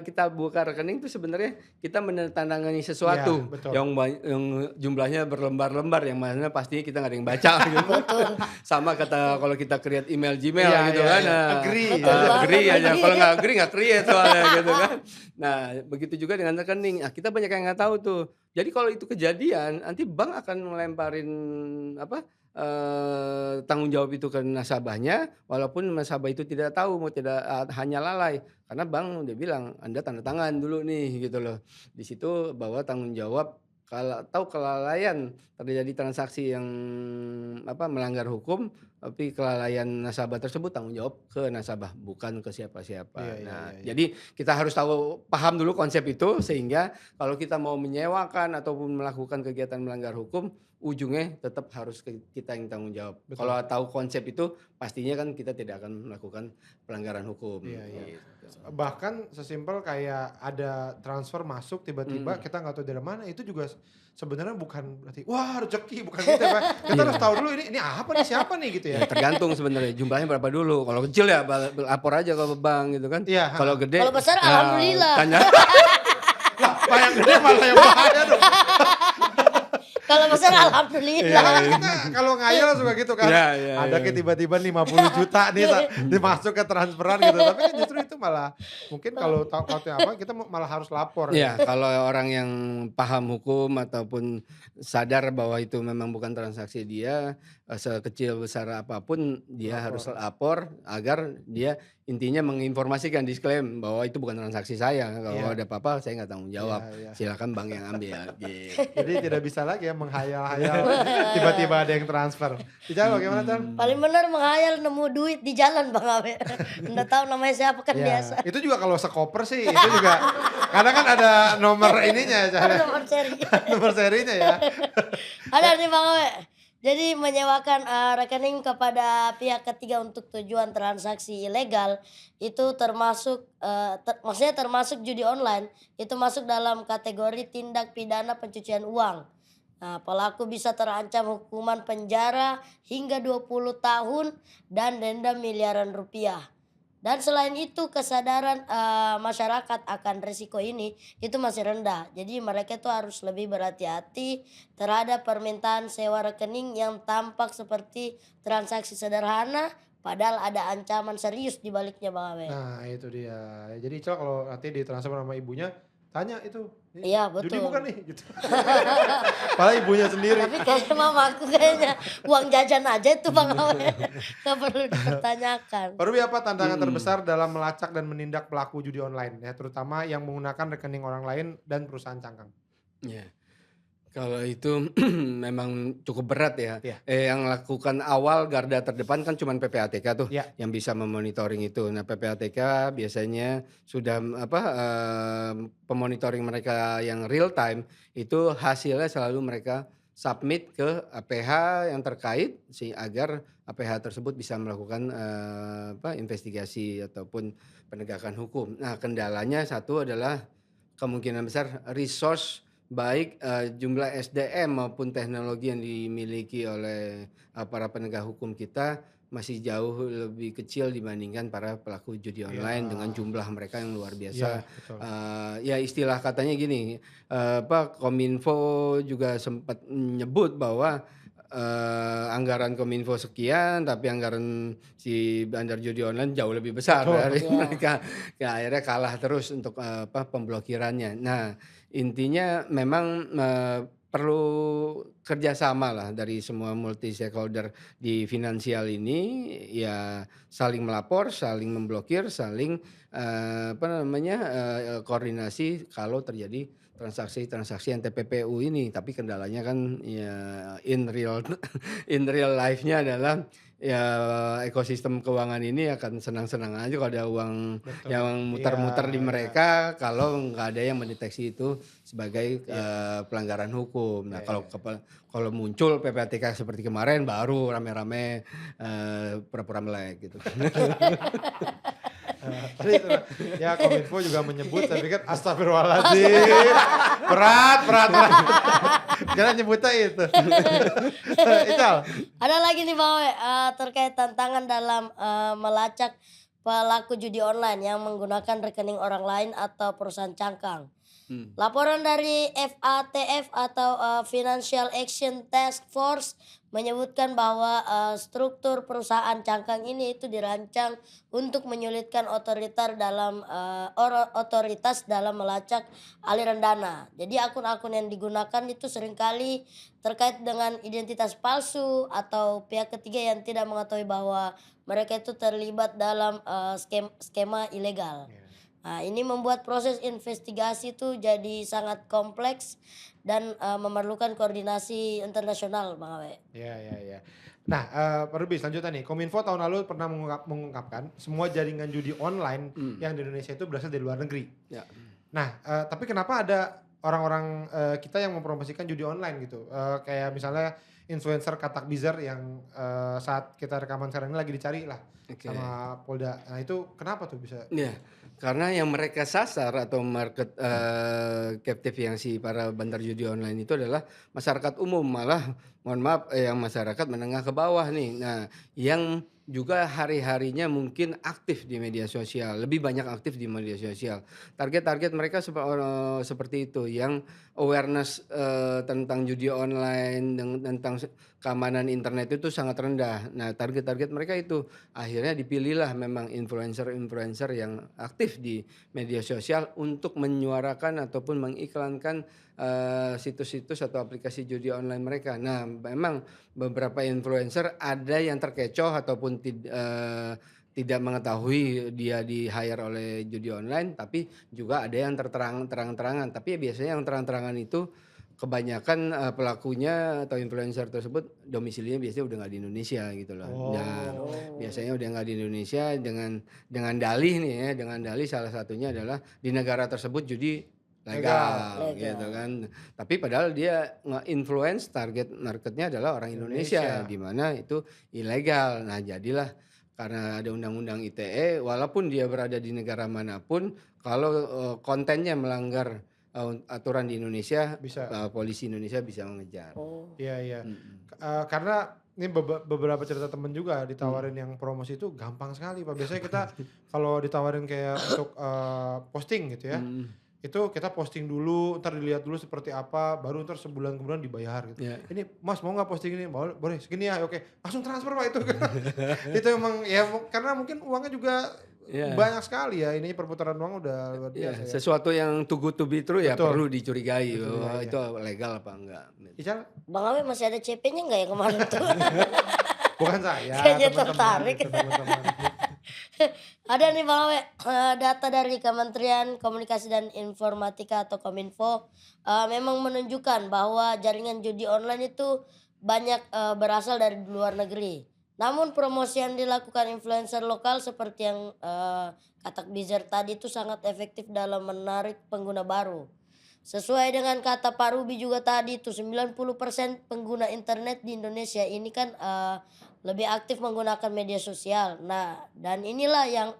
kita buka rekening itu sebenarnya kita menandatangani sesuatu Ya, betul. yang jumlahnya berlembar-lembar yang mana pastinya kita nggak ada yang baca gitu. Sama kata kalau kita create email Gmail Iya, gitu iya, kan. iya. Nah, Agree. Betul banget, agree aja. agree. Kalau nggak agree nggak create soalnya gitu kan. Nah, begitu juga dengan rekening. Nah, kita banyak yang nggak tahu tuh. Jadi kalau itu kejadian, nanti bank akan melemparin tanggung jawab itu ke nasabahnya, walaupun nasabah itu tidak tahu, hanya lalai. Karena bank udah bilang, Anda tanda tangan dulu nih gitu loh. Di situ bahwa tanggung jawab kalau tahu kelalaian terjadi transaksi yang melanggar hukum, tapi kelalaian nasabah tersebut tanggung jawab ke nasabah, bukan ke siapa-siapa. Iya, iya, Nah, iya, iya. jadi kita harus paham dulu konsep itu sehingga kalau kita mau menyewakan ataupun melakukan kegiatan melanggar hukum, ujungnya tetap harus kita yang tanggung jawab. Betul. Kalau tahu konsep itu, pastinya kan kita tidak akan melakukan pelanggaran hukum. Iya, iya. Gitu. Bahkan sesimpel kayak ada transfer masuk tiba-tiba kita nggak tahu dari mana, itu juga sebenarnya bukan berarti wah rezeki, bukan gitu ya Pak. Kita harus tahu dulu ini apa nih, siapa nih gitu ya. Ya, tergantung sebenarnya jumlahnya berapa dulu. Kalau kecil ya lapor aja ke bank gitu kan. Iya, Kalau gede, Kalau besar, alhamdulillah. Tanya. Pak yang gede malah yang bahaya dong. Kalau besar Iya, alhamdulillah. Kita kalau ngayal suka gitu kan. Iya, iya, Ada iya. kayak tiba-tiba 50 juta nih dimasuk ke transferan gitu. Tapi kan justru itu malah mungkin kalau tahu apa kita malah harus lapor. Ya, kalau orang yang paham hukum ataupun sadar bahwa itu memang bukan transaksi dia, sekecil besar apapun dia harus lapor agar dia intinya menginformasikan, disclaim bahwa itu bukan transaksi saya. Kalau Iya. ada apa-apa saya nggak tanggung jawab. Iya, iya. Silakan bank yang ambil. Gitu. Jadi tidak bisa lagi ya menghayal-hayal tiba-tiba ada yang transfer. Ical bagaimana Cal? Paling benar menghayal nemu duit di jalan Bang Awe. Nggak tahu namanya siapa kan Ya, biasa. itu juga kalau sekoper sih itu juga karena kan ada nomor ininya Cal. Ada nomor seri. Nomor serinya ya. Ada nih Bang Awe. Jadi menyewakan rekening kepada pihak ketiga untuk tujuan transaksi ilegal itu termasuk maksudnya termasuk judi online itu masuk dalam kategori tindak pidana pencucian uang. Nah, pelaku bisa terancam hukuman penjara hingga 20 tahun dan denda miliaran rupiah. Dan selain itu kesadaran masyarakat akan risiko ini itu masih rendah. Jadi mereka itu harus lebih berhati-hati terhadap permintaan sewa rekening yang tampak seperti transaksi sederhana padahal ada ancaman serius di baliknya Bang Awe. Nah itu dia. Jadi Ical kalau nanti ditransfer sama ibunya, tanya itu, Iya judi betul. bukan nih? Gitu. Padahal ibunya sendiri. Tapi kayaknya mamaku kayaknya uang jajan aja itu Bang Awe. Nggak perlu dipertanyakan. Pak Ruby, apa tantangan terbesar dalam melacak dan menindak pelaku judi online ya, terutama yang menggunakan rekening orang lain dan perusahaan cangkang? Ya. Kalau itu memang cukup berat ya. Iya. Yang lakukan awal garda terdepan kan cuman PPATK tuh Iya. yang bisa memonitoring itu. Nah, PPATK biasanya sudah pemonitoring mereka yang real time itu hasilnya selalu mereka submit ke APH yang terkait agar APH tersebut bisa melakukan investigasi ataupun penegakan hukum. Nah, kendalanya satu adalah kemungkinan besar resource baik jumlah SDM maupun teknologi yang dimiliki oleh para penegak hukum kita masih jauh lebih kecil dibandingkan para pelaku judi online dengan jumlah mereka yang luar biasa. Iya, betul. Ya istilah katanya gini, Kominfo juga sempat menyebut bahwa anggaran Kominfo sekian, tapi anggaran si bandar judi online jauh lebih besar dari mereka. Ya, akhirnya kalah terus untuk pemblokirannya. Nah, intinya memang perlu kerjasama lah dari semua multi stakeholder di finansial ini, ya saling melapor, saling memblokir, saling koordinasi kalau terjadi transaksi-transaksi yang TPPU ini. Tapi kendalanya kan ya in real life-nya adalah ya ekosistem keuangan ini akan senang-senang aja kalau ada uang Betul. yang muter-muter di mereka kalau nggak ada yang mendeteksi itu sebagai pelanggaran hukum. Nah, kalau muncul PPATK seperti kemarin baru rame-rame pura-pura melek gitu. Tadi itu, ya Kominfo juga menyebut, saya pikir astagfirullahaladzim, berat. Jangan nyebutnya itu. Ical. Ada lagi nih Bang Awe, terkait tantangan dalam melacak pelaku judi online yang menggunakan rekening orang lain atau perusahaan cangkang. Laporan dari FATF atau Financial Action Task Force menyebutkan bahwa struktur perusahaan cangkang ini itu dirancang untuk menyulitkan otoritas dalam melacak aliran dana. Jadi akun-akun yang digunakan itu seringkali terkait dengan identitas palsu atau pihak ketiga yang tidak mengetahui bahwa mereka itu terlibat dalam skema ilegal. Nah, ini membuat proses investigasi itu jadi sangat kompleks dan memerlukan koordinasi internasional, Bang Awe. Ya. Nah, Pak Ruby, selanjutnya nih, Kominfo tahun lalu pernah mengungkapkan semua jaringan judi online yang di Indonesia itu berasal dari luar negeri. Ya. Nah, tapi kenapa ada orang-orang kita yang mempromosikan judi online gitu? Kayak misalnya influencer Katak Bizer yang saat kita rekaman sekarang ini lagi dicari lah sama Polda. Nah, itu kenapa tuh bisa? Ya, karena yang mereka sasar atau market captive yang si para bandar judi online itu adalah masyarakat umum, malah mohon maaf yang masyarakat menengah ke bawah nih. Nah, yang juga hari-harinya mungkin aktif di media sosial, lebih banyak aktif di media sosial. Target-target mereka seperti itu, yang awareness tentang judi online, tentang keamanan internet itu sangat rendah. Nah, target-target mereka itu akhirnya dipilihlah memang influencer-influencer yang aktif di media sosial untuk menyuarakan ataupun mengiklankan situs-situs atau aplikasi judi online mereka. Nah, memang beberapa influencer ada yang terkecoh ataupun tidak mengetahui dia di-hire oleh judi online, tapi juga ada yang terang-terangan. Tapi biasanya yang terang-terangan itu kebanyakan pelakunya atau influencer tersebut domisilinya biasanya udah nggak di Indonesia gitu loh. Nah, biasanya udah nggak di Indonesia dengan dalih nih ya, dengan dalih salah satunya adalah di negara tersebut judi legal, Legal. gitu kan. Tapi padahal dia nge-influence target marketnya adalah orang Indonesia, Indonesia. di mana itu ilegal. Nah, jadilah karena ada undang-undang ITE, walaupun dia berada di negara manapun, kalau kontennya melanggar aturan di Indonesia, Bisa. polisi Indonesia bisa mengejar. Oh. Iya, iya. Mm-mm. Karena ini beberapa cerita temen juga ditawarin yang promosi itu gampang sekali Pak. Biasanya kita kalau ditawarin kayak untuk posting gitu ya, Mm. itu kita posting dulu, ntar dilihat dulu seperti apa, baru ntar sebulan kemudian dibayar gitu. Ya. Ini Mas mau nggak posting ini? Boleh segini ya, oke. Langsung transfer Pak itu. Itu emang ya karena mungkin uangnya juga Ya. banyak sekali ya, ini perputaran uang udah luar Ya, biasa ya. sesuatu yang too good to be true ya Betul. perlu dicurigai Dicurigai, bahwa ya. itu legal apa enggak. Ical, Bang Awe masih ada CP-nya nggak ya kemarin tuh? bukan saya, Kayaknya teman-teman tertarik. gitu, teman-teman. Ada nih Bang Awe, data dari Kementerian Komunikasi dan Informatika atau Kominfo memang menunjukkan bahwa jaringan judi online itu banyak berasal dari luar negeri. Namun promosi yang dilakukan influencer lokal seperti yang kata Bizer tadi itu sangat efektif dalam menarik pengguna baru. Sesuai dengan kata Pak Ruby juga tadi itu 90% pengguna internet di Indonesia ini kan lebih aktif menggunakan media sosial. Nah, dan inilah yang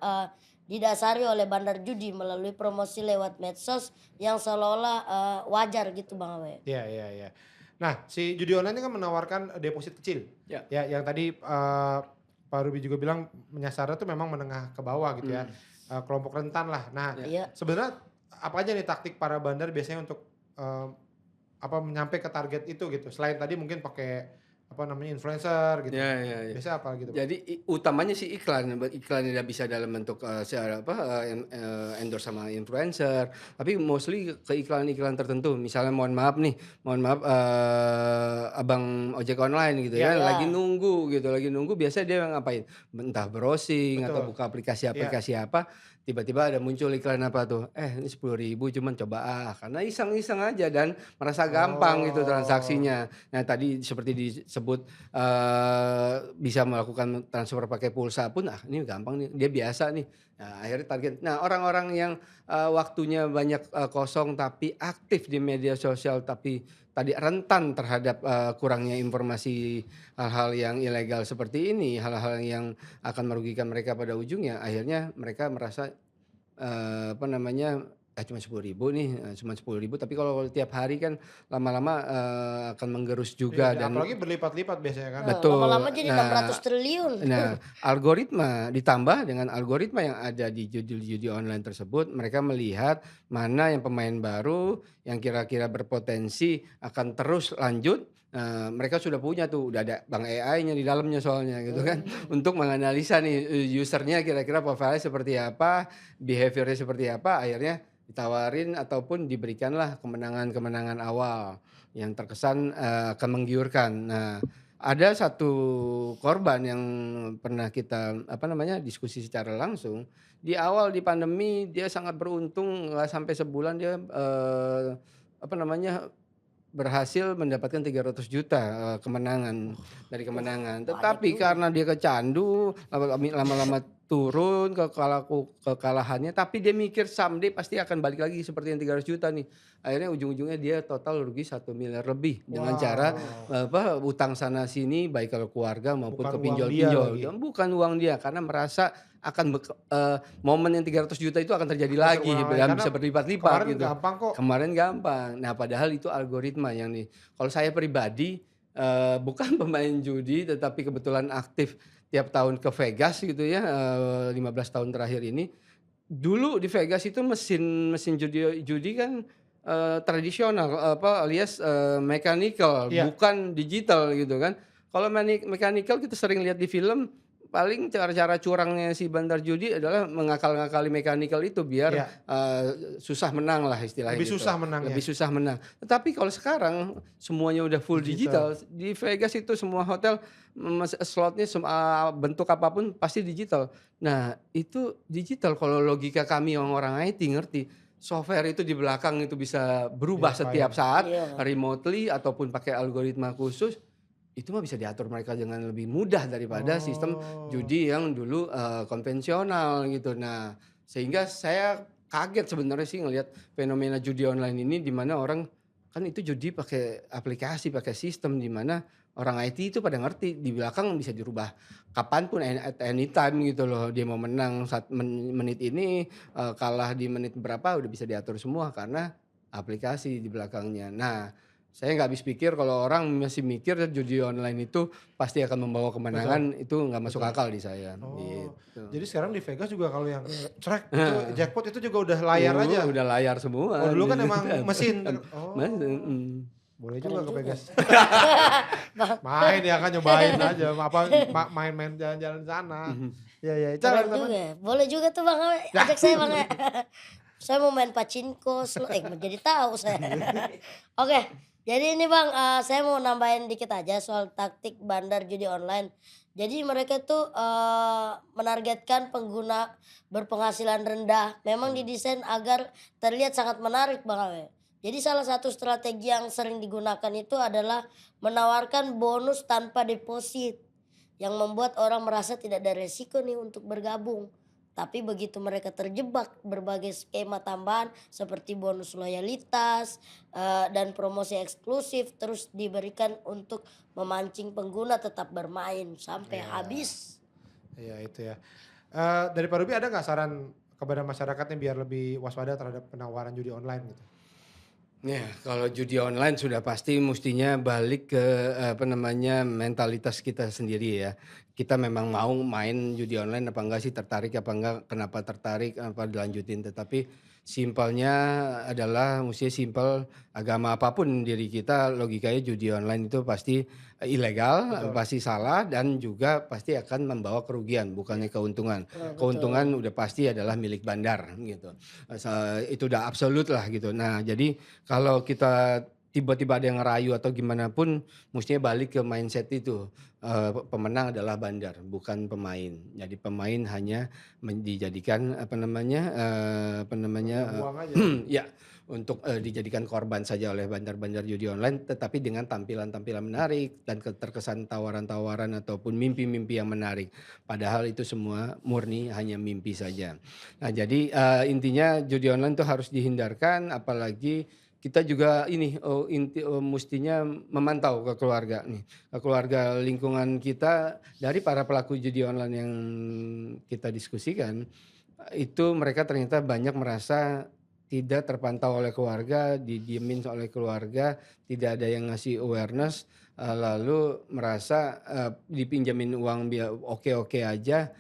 didasari oleh bandar judi melalui promosi lewat medsos yang seolah-olah wajar gitu Bang Awe. Iya, iya, iya. Nah, si judi online ini kan menawarkan deposit kecil. Ya. Ya, yang tadi Pak Ruby juga bilang menyasarnya tuh memang menengah ke bawah gitu ya. Kelompok rentan lah. Nah, Iya. sebenarnya apa aja nih taktik para bandar biasanya untuk menyampai ke target itu gitu. Selain tadi mungkin pakai influencer gitu. Ya, ya, ya. Biasanya apa gitu, Pak? Jadi utamanya sih iklan. Iklan tidak bisa dalam bentuk endorse sama influencer, tapi mostly ke iklan-iklan tertentu. Misalnya mohon maaf abang ojek online gitu Iya. ya, Iya. lagi nunggu biasanya dia ngapain? Entah browsing atau Betul. buka aplikasi apa, tiba-tiba ada muncul iklan apa tuh, ini 10.000 cuman coba karena iseng-iseng aja dan merasa gampang gitu transaksinya. Nah tadi seperti disebut bisa melakukan transfer pakai pulsa pun, ini gampang nih, dia biasa nih. Nah akhirnya target. Nah orang-orang yang waktunya banyak kosong tapi aktif di media sosial tapi tadi rentan terhadap kurangnya informasi hal-hal yang ilegal seperti ini, hal-hal yang akan merugikan mereka pada ujungnya, akhirnya mereka merasa cuma 10.000 nih, cuma 10.000, tapi kalau tiap hari kan lama-lama akan menggerus juga Iya, dan apalagi berlipat-lipat biasanya kan. Betul. Lama-lama jadi Nah, 600 triliun. Nah, algoritma ditambah dengan algoritma yang ada di judi online tersebut, mereka melihat mana yang pemain baru yang kira-kira berpotensi akan terus lanjut. Mereka sudah punya tuh, udah ada Bang AI-nya di dalamnya soalnya gitu kan, untuk menganalisa nih usernya kira-kira profilnya seperti apa, behaviornya seperti apa, akhirnya ditawarin ataupun diberikanlah kemenangan-kemenangan awal yang terkesan akan menggiurkan. Nah, ada satu korban yang pernah kita diskusi secara langsung di awal di pandemi, dia sangat beruntung, nggak sampai sebulan dia berhasil mendapatkan 300 juta kemenangan dari kemenangan. Tetapi karena dia kecandu, lama-lama turun kekalahannya, tapi dia mikir someday pasti akan balik lagi seperti yang 300 juta nih. Akhirnya ujung-ujungnya dia total rugi 1 miliar lebih dengan cara utang sana sini baik kalau keluarga maupun Bukan ke uang pinjol-pinjol. dia lagi. Bukan uang dia karena merasa akan momen yang 300 juta itu akan terjadi Akan lagi terulang lagi, dan karena bisa berlipat-lipat Kemarin gitu. gampang kok. Kemarin gampang. Nah, padahal itu algoritma yang nih. Kalau saya pribadi bukan pemain judi tetapi kebetulan aktif tiap tahun ke Vegas gitu ya, 15 tahun terakhir ini. Dulu di Vegas itu mesin judi kan tradisional alias mechanical, Iya. bukan digital gitu kan. Kalau mechanical kita sering lihat di film, paling cara-cara curangnya si bandar judi adalah mengakal-ngakali mechanical itu biar Iya. susah menang lah istilahnya Lebih gitu. susah menangnya. Lebih susah menang. Tetapi kalau sekarang semuanya udah full digital. Di Vegas itu semua hotel slotnya bentuk apapun pasti digital. Nah itu digital, kalau logika kami orang IT ngerti. Software itu di belakang itu bisa berubah Iya, setiap saat, Iya. remotely ataupun pakai algoritma khusus. Itu mah bisa diatur mereka dengan lebih mudah daripada sistem judi yang dulu konvensional gitu. Nah, sehingga saya kaget sebenarnya sih ngelihat fenomena judi online ini di mana orang kan itu judi pakai aplikasi, pakai sistem di mana orang IT itu pada ngerti di belakang bisa dirubah kapanpun at any time gitu loh. Dia mau menang menit ini, kalah di menit berapa udah bisa diatur semua karena aplikasi di belakangnya. Nah, saya nggak habis pikir kalau orang masih mikir judi online itu pasti akan membawa kemenangan, itu nggak masuk Betul. akal di saya. Oh, Gitu. jadi sekarang di Vegas juga kalau yang cerek itu jackpot itu juga udah layar aja. Udah layar semua. Oh, dulu kan gitu. emang mesin. Oh, boleh juga ke Vegas. Main ya kan nyobain aja apa main-main jalan-jalan di sana. Ya ya, Keren juga ya. Boleh juga tuh Bang Awe, ajak saya Bang. Saya mau main pachinko, jadi tahu saya. Oke, jadi ini Bang, saya mau nambahin dikit aja soal taktik bandar judi online. Jadi mereka tuh menargetkan pengguna berpenghasilan rendah. Memang didesain agar terlihat sangat menarik Bang Awe. Jadi salah satu strategi yang sering digunakan itu adalah menawarkan bonus tanpa deposit. Yang membuat orang merasa tidak ada resiko nih untuk bergabung. Tapi begitu mereka terjebak berbagai skema tambahan seperti bonus loyalitas dan promosi eksklusif terus diberikan untuk memancing pengguna tetap bermain sampai habis. Iya itu ya. Dari Pak Ruby ada nggak saran kepada masyarakatnya biar lebih waspada terhadap penawaran judi online gitu? Ya, kalau judi online sudah pasti mestinya balik ke mentalitas kita sendiri ya. Kita memang mau main judi online apa enggak sih, tertarik apa enggak, kenapa tertarik, apa dilanjutin. Tetapi simpelnya adalah mesti simpel, agama apapun diri kita logikanya judi online itu pasti ilegal, pasti salah dan juga pasti akan membawa kerugian bukannya keuntungan. Keuntungan udah pasti adalah milik bandar gitu. Itu udah absolut lah gitu. Nah, jadi kalau kita tiba-tiba ada yang ngerayu atau gimana pun mestinya balik ke mindset itu. Pemenang adalah bandar bukan pemain. Jadi pemain hanya dijadikan Buang aja. ya untuk dijadikan korban saja oleh bandar-bandar judi online, tetapi dengan tampilan-tampilan menarik dan terkesan tawaran-tawaran ataupun mimpi-mimpi yang menarik. Padahal itu semua murni hanya mimpi saja. Nah, jadi intinya judi online itu harus dihindarkan, apalagi kita juga mestinya memantau ke keluarga nih, ke keluarga lingkungan kita dari para pelaku judi online yang kita diskusikan. Itu mereka ternyata banyak merasa tidak terpantau oleh keluarga, didiemin oleh keluarga, tidak ada yang ngasih awareness, lalu merasa dipinjamin uang oke-oke aja,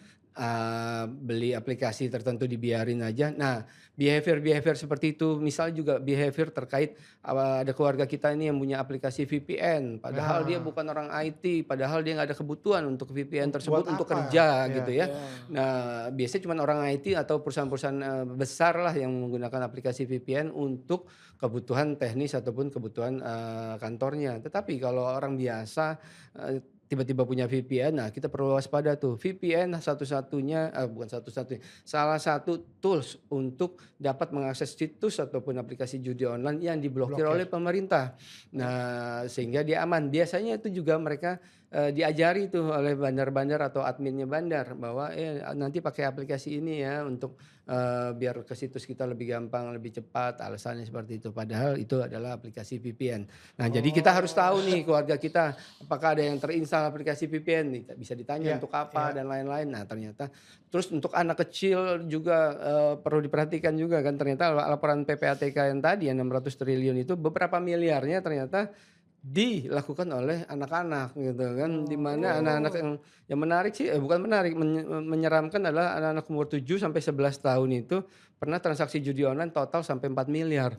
beli aplikasi tertentu dibiarin aja. Nah, behavior seperti itu, misal juga behavior terkait ada keluarga kita ini yang punya aplikasi VPN, padahal dia bukan orang IT, padahal dia nggak ada kebutuhan untuk VPN tersebut Buat untuk apa? kerja Iya. gitu ya. Nah, biasanya cuma orang IT atau perusahaan-perusahaan besar lah yang menggunakan aplikasi VPN untuk kebutuhan teknis ataupun kebutuhan kantornya. Tetapi kalau orang biasa tiba-tiba punya VPN, nah kita perlu waspada tuh. VPN salah satu tools untuk dapat mengakses situs ataupun aplikasi judi online yang diblokir oleh pemerintah. Nah, sehingga dia aman. Biasanya itu juga mereka diajari tuh oleh bandar-bandar atau adminnya bandar bahwa nanti pakai aplikasi ini ya untuk biar ke situs kita lebih gampang, lebih cepat. Alasannya seperti itu. Padahal itu adalah aplikasi VPN. Nah, jadi kita harus tahu nih keluarga kita apakah ada yang terinstall aplikasi VPN, bisa ditanya untuk apa dan lain-lain. Nah, ternyata terus untuk anak kecil juga perlu diperhatikan juga kan, ternyata laporan PPATK yang tadi yang 600 triliun itu beberapa miliarnya ternyata dilakukan oleh anak-anak gitu kan, di mana anak-anak yang menarik sih bukan menarik, menyeramkan adalah anak-anak umur 7 sampai 11 tahun itu pernah transaksi judi online total sampai 4 miliar.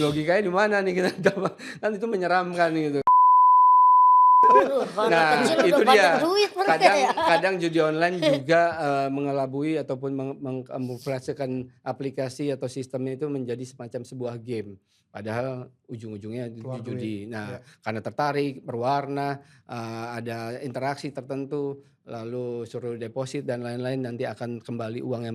Logikanya di mana nih kita kan itu menyeramkan gitu. Nah, itu dia. Kadang judi online juga mengelabui ataupun mengkamuflasekan aplikasi atau sistemnya itu menjadi semacam sebuah game. Padahal ujung-ujungnya judi. Nah, karena tertarik, berwarna, ada interaksi tertentu, lalu suruh deposit dan lain-lain, nanti akan kembali uang yang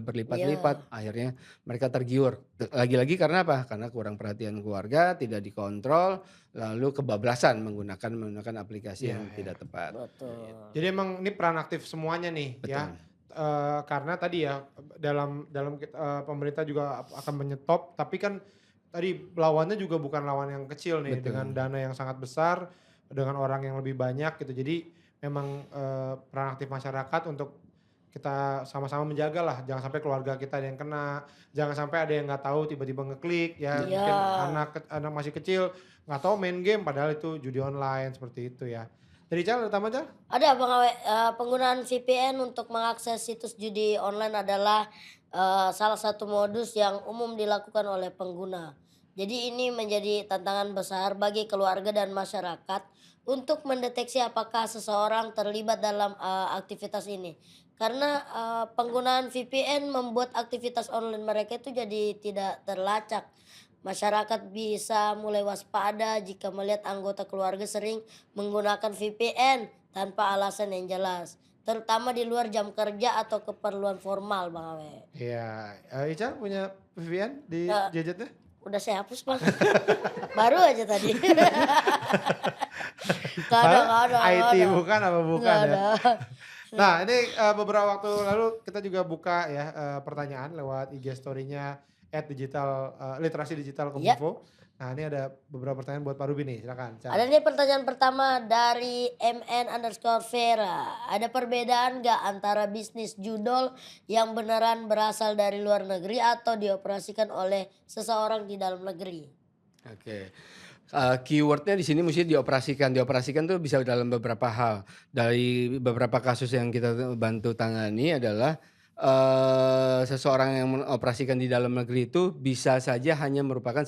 berlipat-lipat. Akhirnya mereka tergiur. Lagi-lagi karena apa? Karena kurang perhatian keluarga, tidak dikontrol, lalu kebablasan menggunakan aplikasi yang tidak tepat. Betul. Jadi emang ini peran aktif semuanya nih. Betul. Ya. Karena tadi ya pemerintah juga akan menyetop, tapi kan tadi lawannya juga bukan lawan yang kecil nih, Betul. dengan dana yang sangat besar, dengan orang yang lebih banyak gitu. Jadi memang peran aktif masyarakat untuk kita sama-sama menjaga lah, jangan sampai keluarga kita ada yang kena, jangan sampai ada yang nggak tahu tiba-tiba ngeklik ya, Iya. mungkin anak masih kecil nggak tahu main game padahal itu judi online seperti itu ya. Dari Cal, ada tambah Cal? Ada Bang Awe, penggunaan VPN untuk mengakses situs judi online adalah salah satu modus yang umum dilakukan oleh pengguna. Jadi ini menjadi tantangan besar bagi keluarga dan masyarakat untuk mendeteksi apakah seseorang terlibat dalam aktivitas ini. Karena penggunaan VPN membuat aktivitas online mereka itu jadi tidak terlacak. Masyarakat bisa mulai waspada jika melihat anggota keluarga sering menggunakan VPN tanpa alasan yang jelas, terutama di luar jam kerja atau keperluan formal, Bang Awe. Iya, Ica punya VPN di Ya. gadgetnya? Udah saya hapus, Bang. Baru aja tadi. Gak ada, gak ada, gak IT ada. bukan apa bukan Nggak ya? ada. Nah ini beberapa waktu lalu kita juga buka ya pertanyaan lewat IG story-nya @digital literasi digital Iya. Kominfo. Nah ini ada beberapa pertanyaan buat Pak Ruby nih, silakan. Cal. Ada nih pertanyaan pertama dari MN_Vera. Ada perbedaan nggak antara bisnis judol yang beneran berasal dari luar negeri atau dioperasikan oleh seseorang di dalam negeri? Oke. Keywordnya di sini mesti dioperasikan. Dioperasikan tuh bisa dalam beberapa hal. Dari beberapa kasus yang kita bantu tangani adalah seseorang yang mengoperasikan di dalam negeri itu bisa saja hanya merupakan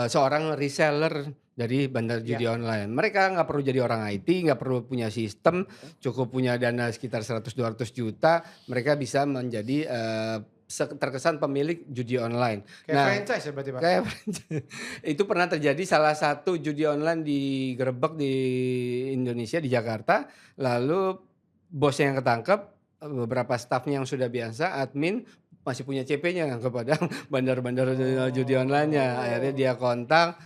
seorang reseller dari bandar judi online. Mereka nggak perlu jadi orang IT, nggak perlu punya sistem, cukup punya dana sekitar 100-200 juta, mereka bisa menjadi terkesan pemilik judi online. Kayak franchise ya berarti Pak? Kayak itu pernah terjadi, salah satu judi online digerebek di Indonesia, di Jakarta. Lalu bosnya yang ketangkep, beberapa stafnya yang sudah biasa, admin masih punya CP-nya kepada bandar-bandar judi online-nya. Akhirnya dia kontak,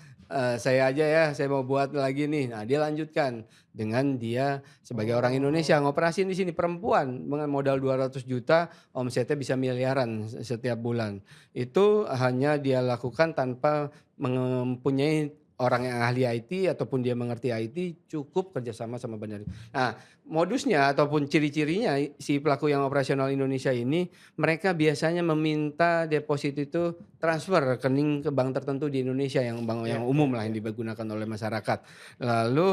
saya aja ya, saya mau buat lagi nih. Nah dia lanjutkan dengan dia sebagai orang Indonesia ngoperasin di sini, perempuan dengan modal 200 juta, omsetnya bisa miliaran setiap bulan. Itu hanya dia lakukan tanpa mempunyai orang yang ahli IT ataupun dia mengerti IT, cukup kerjasama sama bandar. Nah modusnya ataupun ciri-cirinya si pelaku yang operasional Indonesia ini, mereka biasanya meminta deposit itu transfer rekening ke bank tertentu di Indonesia yang bank yang umum lah yang digunakan oleh masyarakat. Lalu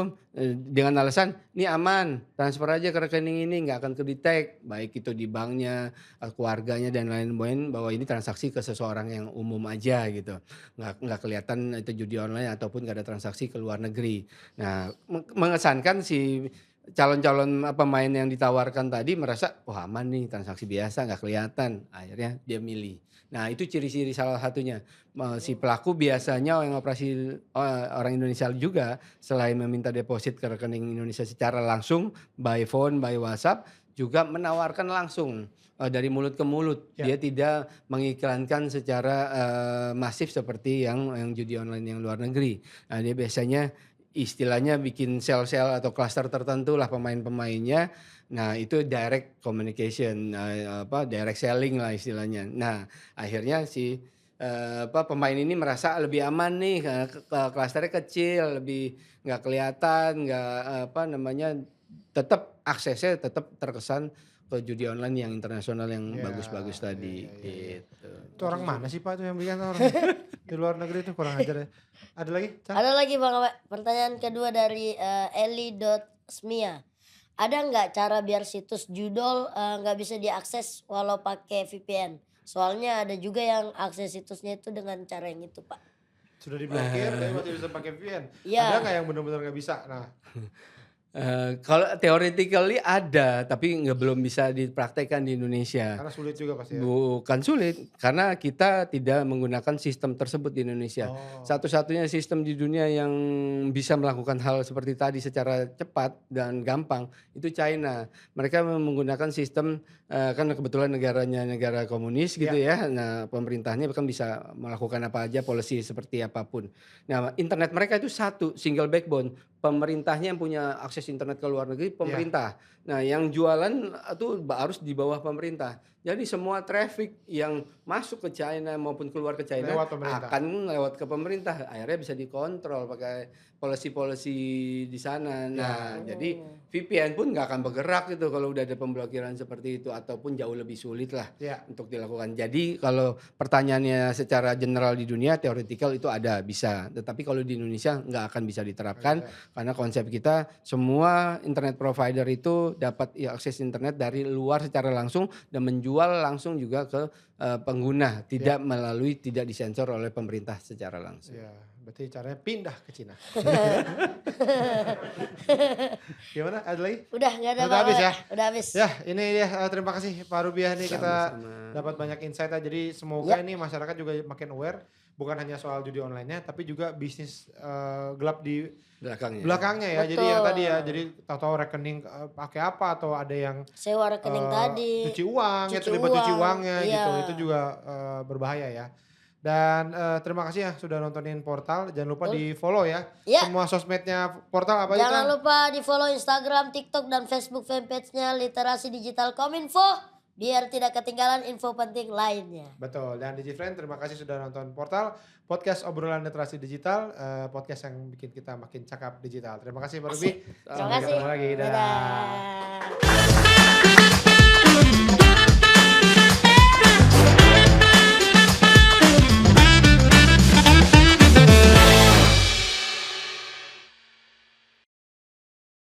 dengan alasan ini aman, transfer aja ke rekening ini, nggak akan kedetek, baik itu di banknya, keluarganya dan lain-lain, bahwa ini transaksi ke seseorang yang umum aja gitu, nggak kelihatan itu judi online ataupun nggak ada transaksi ke luar negeri. Nah mengesankan si calon-calon pemain yang ditawarkan tadi merasa wah aman nih, transaksi biasa nggak kelihatan, akhirnya dia milih. Nah itu ciri-ciri salah satunya. Si pelaku biasanya yang operasi orang Indonesia juga, selain meminta deposit ke rekening Indonesia secara langsung by phone, by WhatsApp, juga menawarkan langsung dari mulut ke mulut. Dia tidak mengiklankan secara masif seperti yang judi online yang luar negeri. Nah dia biasanya istilahnya bikin sel-sel atau klaster tertentu lah pemain-pemainnya. Nah itu direct communication, direct selling lah istilahnya. Nah akhirnya si pemain ini merasa lebih aman nih, klasternya kecil, lebih nggak kelihatan, tetap aksesnya tetap terkesan ke judi online yang internasional yang bagus-bagus tadi. Gitu. Itu orang mana sih Pak itu yang bikin orang di luar negeri itu kurang ajar ya. Ada lagi? Cal? Ada lagi Bang Awe. Pertanyaan kedua dari Eli.smia. Ada nggak cara biar situs judol nggak bisa diakses walau pakai VPN? Soalnya ada juga yang akses situsnya itu dengan cara yang itu Pak. Sudah diblokir tapi masih bisa pakai VPN. Iya. Ada nggak yang benar-benar nggak bisa? Nah Kalau theoretically ada, tapi belum bisa dipraktekkan di Indonesia. karena sulit juga pasti ya. Bukan sulit, karena kita tidak menggunakan sistem tersebut di Indonesia. Satu-satunya sistem di dunia yang bisa melakukan hal seperti tadi secara cepat dan gampang itu China. Mereka menggunakan sistem, kan kebetulan negaranya negara komunis gitu ya. Nah pemerintahnya kan bisa melakukan apa aja, policy seperti apapun. Nah internet mereka itu satu, single backbone. Pemerintahnya yang punya akses internet ke luar negeri, pemerintah. Nah yang jualan itu harus di bawah pemerintah. Jadi semua traffic yang masuk ke China maupun keluar ke China Lewat pemerintah. akan lewat ke pemerintah. Akhirnya bisa dikontrol pakai policy-policy di sana. Nah, jadi VPN pun nggak akan bergerak gitu kalau udah ada pemblokiran seperti itu ataupun jauh lebih sulit lah Ya. untuk dilakukan. Jadi kalau pertanyaannya secara general di dunia teoretikal itu ada bisa, tetapi kalau di Indonesia nggak akan bisa diterapkan karena konsep kita semua internet provider itu dapat akses internet dari luar secara langsung dan menjual langsung juga ke pengguna, tidak melalui tidak disensor oleh pemerintah secara langsung. Ya, berarti caranya pindah ke Cina. Gimana? Ada lagi? Udah nggak ada Udah apa-apa. habis ya? Udah habis. Ya, ini dia terima kasih Pak Rubiah nih kita Sama-sama. dapat banyak insight. Jadi semoga ini masyarakat juga makin aware bukan hanya soal judi online-nya tapi juga bisnis gelap di belakangnya ya. Jadi yang tadi ya, jadi tahu-tahu rekening pakai apa atau ada yang Sewa rekening tadi. cuci uang, ya Cuci terlibat cuci uang, uangnya iya. gitu. Itu juga berbahaya ya. Dan terima kasih ya sudah nontonin Portal. Jangan lupa di-follow ya. Iya. Semua sosmednya Portal apa aja? Jangan Tan? lupa di follow Instagram, TikTok, dan Facebook fanpage-nya Literasi Digital Kominfo biar tidak ketinggalan info penting lainnya. Betul. Dan DigiFriend terima kasih sudah nonton Portal. Podcast obrolan literasi digital. Podcast yang bikin kita makin cakap digital. Terima kasih Pak Rubi. Terima Sampai kasih. ketemu lagi. Dadah. Dadah.